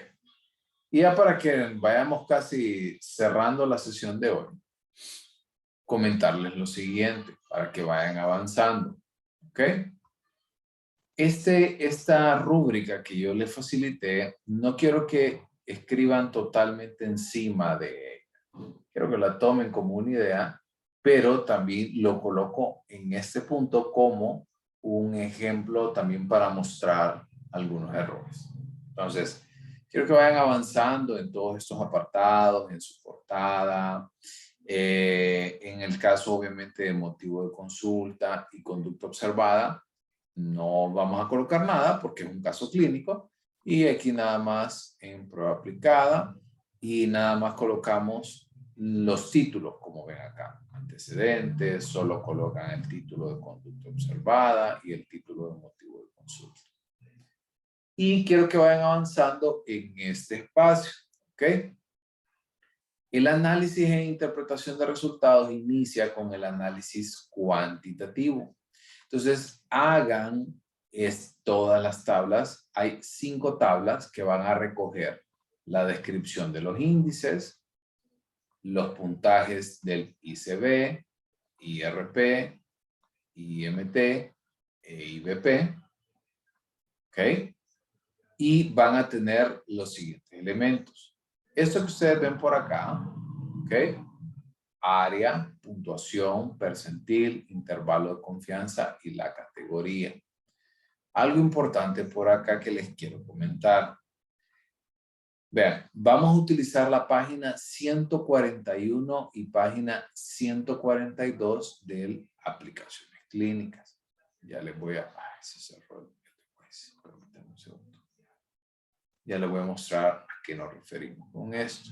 Y ya para que vayamos casi cerrando la sesión de hoy, comentarles lo siguiente para que vayan avanzando. ¿Ok? Esta rúbrica que yo les facilité, no quiero que escriban totalmente encima de ella. Quiero que la tomen como una idea, pero también lo coloco en este punto como un ejemplo también para mostrar algunos errores. Entonces, quiero que vayan avanzando en todos estos apartados, en su portada, en el caso obviamente de motivo de consulta y conducta observada. no vamos a colocar nada porque es un caso clínico. Y aquí nada más en prueba aplicada y nada más colocamos los títulos, como ven acá. Antecedentes, solo colocan el título de conducta observada y el título de motivo de consulta. Y quiero que vayan avanzando en este espacio, ¿ok? El análisis e interpretación de resultados inicia con el análisis cuantitativo. Entonces, hagan todas las tablas. Hay 5 tablas que van a recoger la descripción de los índices, los puntajes del ICB, IRP, IMT e IBP. ¿Ok? Y van a tener los siguientes elementos. Esto que ustedes ven por acá, ¿ok? Área, puntuación, percentil, intervalo de confianza y la categoría. Algo importante por acá que les quiero comentar. Vean, vamos a utilizar la página 141 y página 142 de aplicaciones clínicas. Ya les voy a... ese es el rol. Permítanme un segundo. Ya les voy a mostrar a qué nos referimos con esto.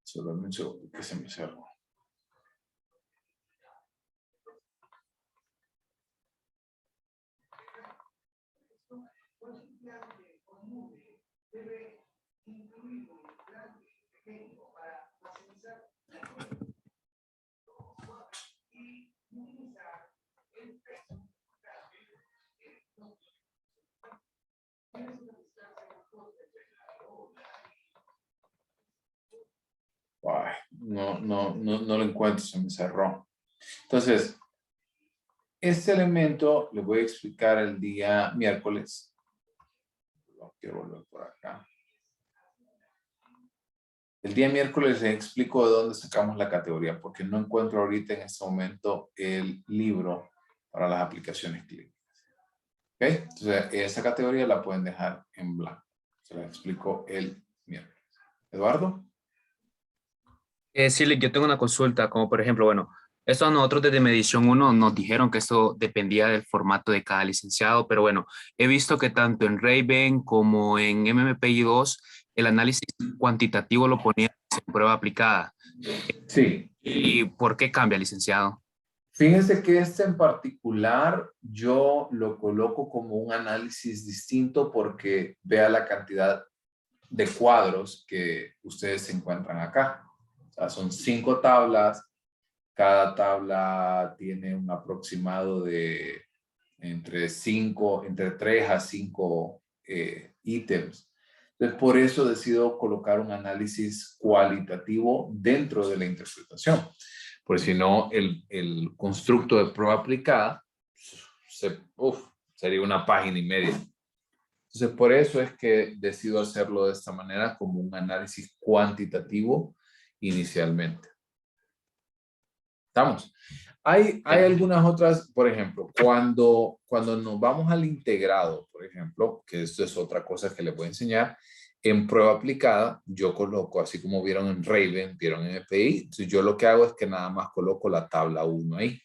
Solo un segundo que se me cerró. Ay, no lo encuentro, se me cerró. Entonces, este elemento le voy a explicar el día miércoles. Quiero volver por acá. El día miércoles les explico de dónde sacamos la categoría, porque no encuentro ahorita en este momento el libro para las aplicaciones clínicas. ¿Ok? Entonces, esa categoría la pueden dejar en blanco. Se la explico el miércoles. ¿Eduardo? Sí, yo tengo una consulta, como por ejemplo, bueno, esto a nosotros desde Medición 1 nos dijeron que esto dependía del formato de cada licenciado, pero bueno, he visto que tanto en Raven como en MMPI 2, el análisis cuantitativo lo ponían en prueba aplicada. Sí. ¿Y por qué cambia, licenciado? Fíjense que este en particular yo lo coloco como un análisis distinto porque vea la cantidad de cuadros que ustedes se encuentran acá. O sea, son 5 tablas. Cada tabla tiene un aproximado de entre 3 a 5 ítems. Entonces, por eso decido colocar un análisis cualitativo dentro de la interpretación. Porque si no, el constructo de prueba aplicada sería una página y media. Entonces, por eso es que decido hacerlo de esta manera, como un análisis cuantitativo inicialmente. ¿Estamos? Hay algunas otras, por ejemplo, cuando nos vamos al integrado, por ejemplo, que esto es otra cosa que les voy a enseñar, en prueba aplicada, yo coloco, así como vieron en Raven, vieron en MPI, entonces yo lo que hago es que nada más coloco la tabla 1 ahí.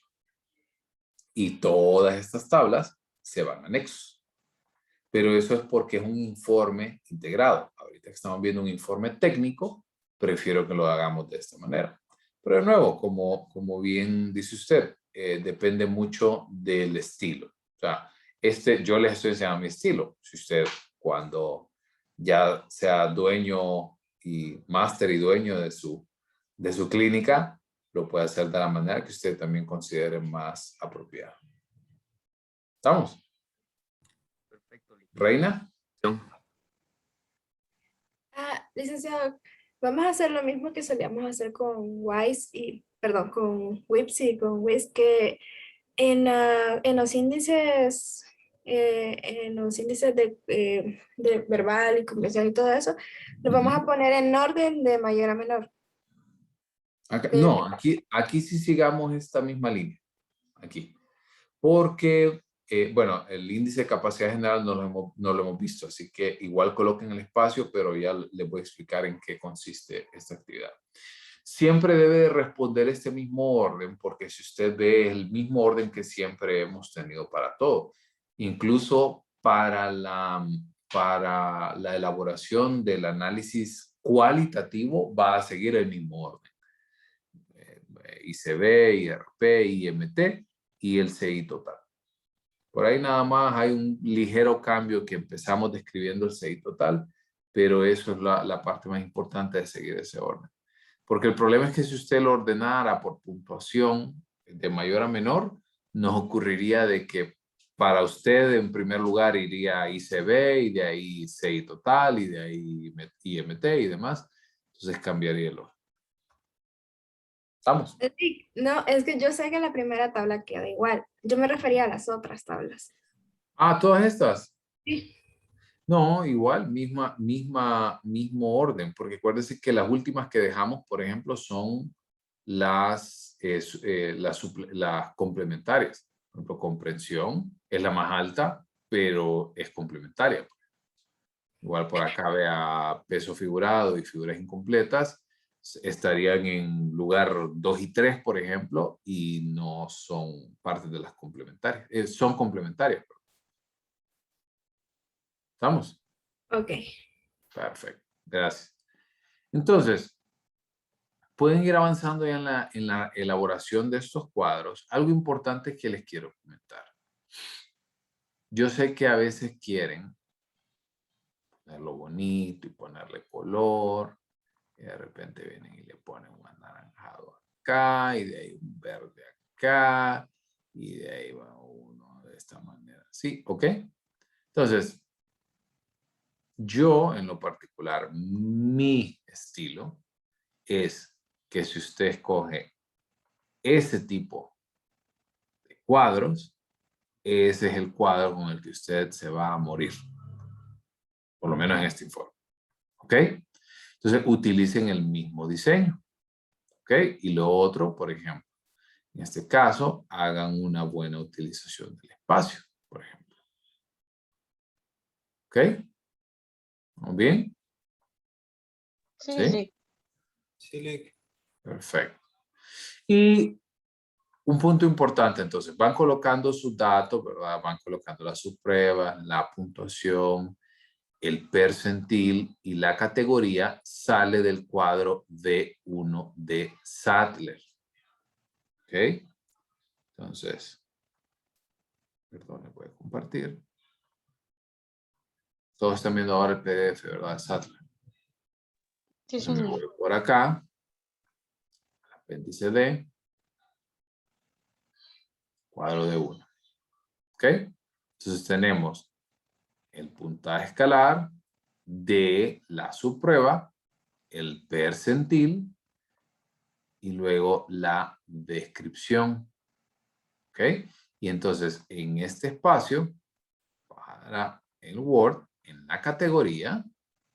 Y todas estas tablas se van a anexos. Pero eso es porque es un informe integrado. Ahorita que estamos viendo un informe técnico, prefiero que lo hagamos de esta manera. Pero de nuevo, como bien dice usted, depende mucho del estilo. O sea, yo les estoy enseñando mi estilo. Si usted cuando ya sea dueño y máster y dueño de su clínica, lo puede hacer de la manera que usted también considere más apropiada. ¿Estamos? Perfecto. ¿Reina? Licenciado, vamos a hacer lo mismo que solíamos hacer con WISE y, perdón, con WIPS y con WIS, que en los índices de verbal y comprensión y todo eso, los vamos a poner en orden de mayor a menor. No, aquí sí sigamos esta misma línea. Aquí. Porque, bueno, el índice de capacidad general no lo hemos visto, así que igual coloquen el espacio, pero ya les voy a explicar en qué consiste esta actividad. Siempre debe de responder este mismo orden, porque si usted ve el mismo orden que siempre hemos tenido para todo, incluso para la elaboración del análisis cualitativo va a seguir el mismo orden. ICB, IRP, IMT y el CI total. Por ahí nada más hay un ligero cambio que empezamos describiendo el CI total, pero eso es la parte más importante de seguir ese orden. Porque el problema es que si usted lo ordenara por puntuación de mayor a menor, nos ocurriría de que para usted en primer lugar iría ICB y de ahí CI total y de ahí IMT y demás. Entonces cambiaría el orden. ¿Estamos? No, es que yo sé que la primera tabla queda igual. Yo me refería a las otras tablas. Ah, todas estas. Sí. No, igual, mismo orden, porque acuérdense que las últimas que dejamos, por ejemplo, son las complementarias. Por ejemplo, comprensión es la más alta, pero es complementaria. Igual por acá vea peso figurado y figuras incompletas, estarían en lugar 2 y 3, por ejemplo, y no son parte de las complementarias. Son complementarias. ¿Estamos? Ok. Perfecto. Gracias. Entonces, pueden ir avanzando ya en la elaboración de estos cuadros. Algo importante que les quiero comentar. Yo sé que a veces quieren ponerlo bonito y ponerle color. Y de repente vienen y le ponen un anaranjado acá, y de ahí un verde acá, y de ahí va uno de esta manera. ¿Sí? ¿Ok? Entonces, yo en lo particular, mi estilo es que si usted escoge ese tipo de cuadros, ese es el cuadro con el que usted se va a morir. Por lo menos en este informe. ¿Ok? Entonces, utilicen el mismo diseño. ¿Ok? Y lo otro, por ejemplo, en este caso, hagan una buena utilización del espacio, por ejemplo. ¿Ok? ¿Vamos bien? Sí. Sí. Perfecto. Y un punto importante, entonces, van colocando sus datos, ¿verdad? Van colocando las subpruebas, la puntuación, el percentil y la categoría sale del cuadro D1 de Sattler. ¿Ok? Entonces, perdón, le voy a compartir. Todos están viendo ahora el PDF, ¿verdad? Sattler. Sí, Entonces, me voy por acá. Apéndice D. Cuadro de 1. ¿Ok? Entonces tenemos el puntaje escalar de la subprueba, el percentil y luego la descripción. ¿Ok? Y entonces en este espacio, para el Word, en la categoría,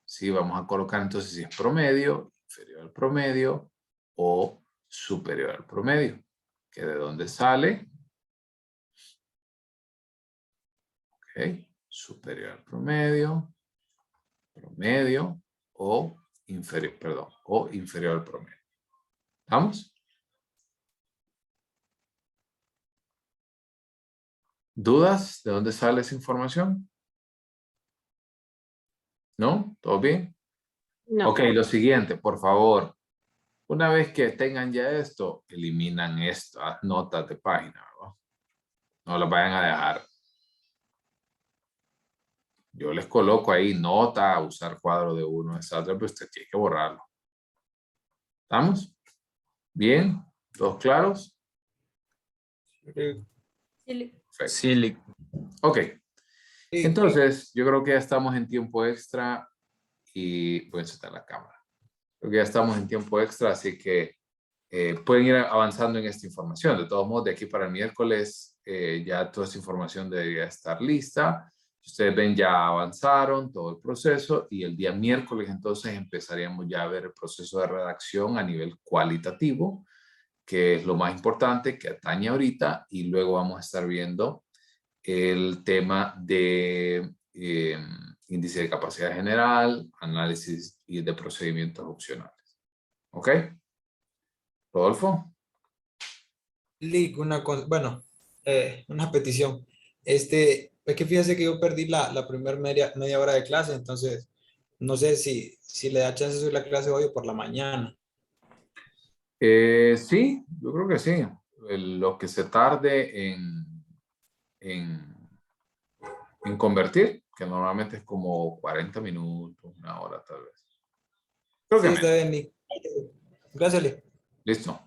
¿sí? Vamos a colocar entonces si es promedio, inferior al promedio o superior al promedio. ¿Que de dónde sale? Ok, superior al promedio, promedio o inferior, perdón, o inferior al promedio. ¿Vamos? ¿Dudas de dónde sale esa información? ¿No? ¿Todo bien? No. Ok, lo siguiente, por favor. Una vez que tengan ya esto, eliminan estas notas de página, ¿verdad? No las vayan a dejar. Yo les coloco ahí nota, usar cuadro de 1, etc. Pero usted tiene que borrarlo. ¿Estamos? ¿Bien? ¿Todos claros? Sí. Ok. Entonces, yo creo que ya estamos en tiempo extra y pueden soltar la cámara. Creo que ya estamos en tiempo extra, así que pueden ir avanzando en esta información. De todos modos, de aquí para el miércoles ya toda esta información debería estar lista. Ustedes ven, ya avanzaron todo el proceso y el día miércoles entonces empezaríamos ya a ver el proceso de redacción a nivel cualitativo, que es lo más importante que atañe ahorita, y luego vamos a estar viendo el tema de índice de capacidad general, análisis y de procedimientos opcionales. ¿Ok? Rodolfo. Lick, bueno, una petición. Es que fíjese que yo perdí la primera media hora de clase, entonces no sé si le da chance de subir la clase hoy o por la mañana. Sí, yo creo que sí. Lo que se tarde en convertir, que normalmente es como 40 minutos, una hora tal vez. Creo que Sí, está bien, Lick. Gracias, Lick. Listo.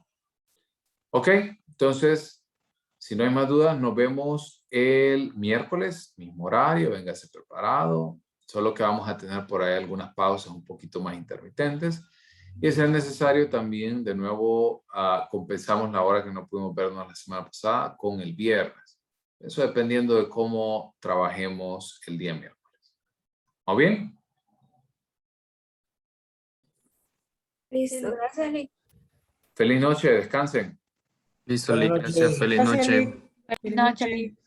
Ok, entonces, si no hay más dudas, nos vemos el miércoles, mismo horario, véngase preparado. Solo que vamos a tener por ahí algunas pausas un poquito más intermitentes. Y si es necesario también, de nuevo, compensamos la hora que no pudimos vernos la semana pasada con el viernes. Eso dependiendo de cómo trabajemos el día miércoles. ¿O bien? Listo. Gracias, Lick. Feliz noche, descansen. Listo, Buenas Lick, noches. gracias. Feliz Gracias, noche. Lick. Feliz noche, Lick.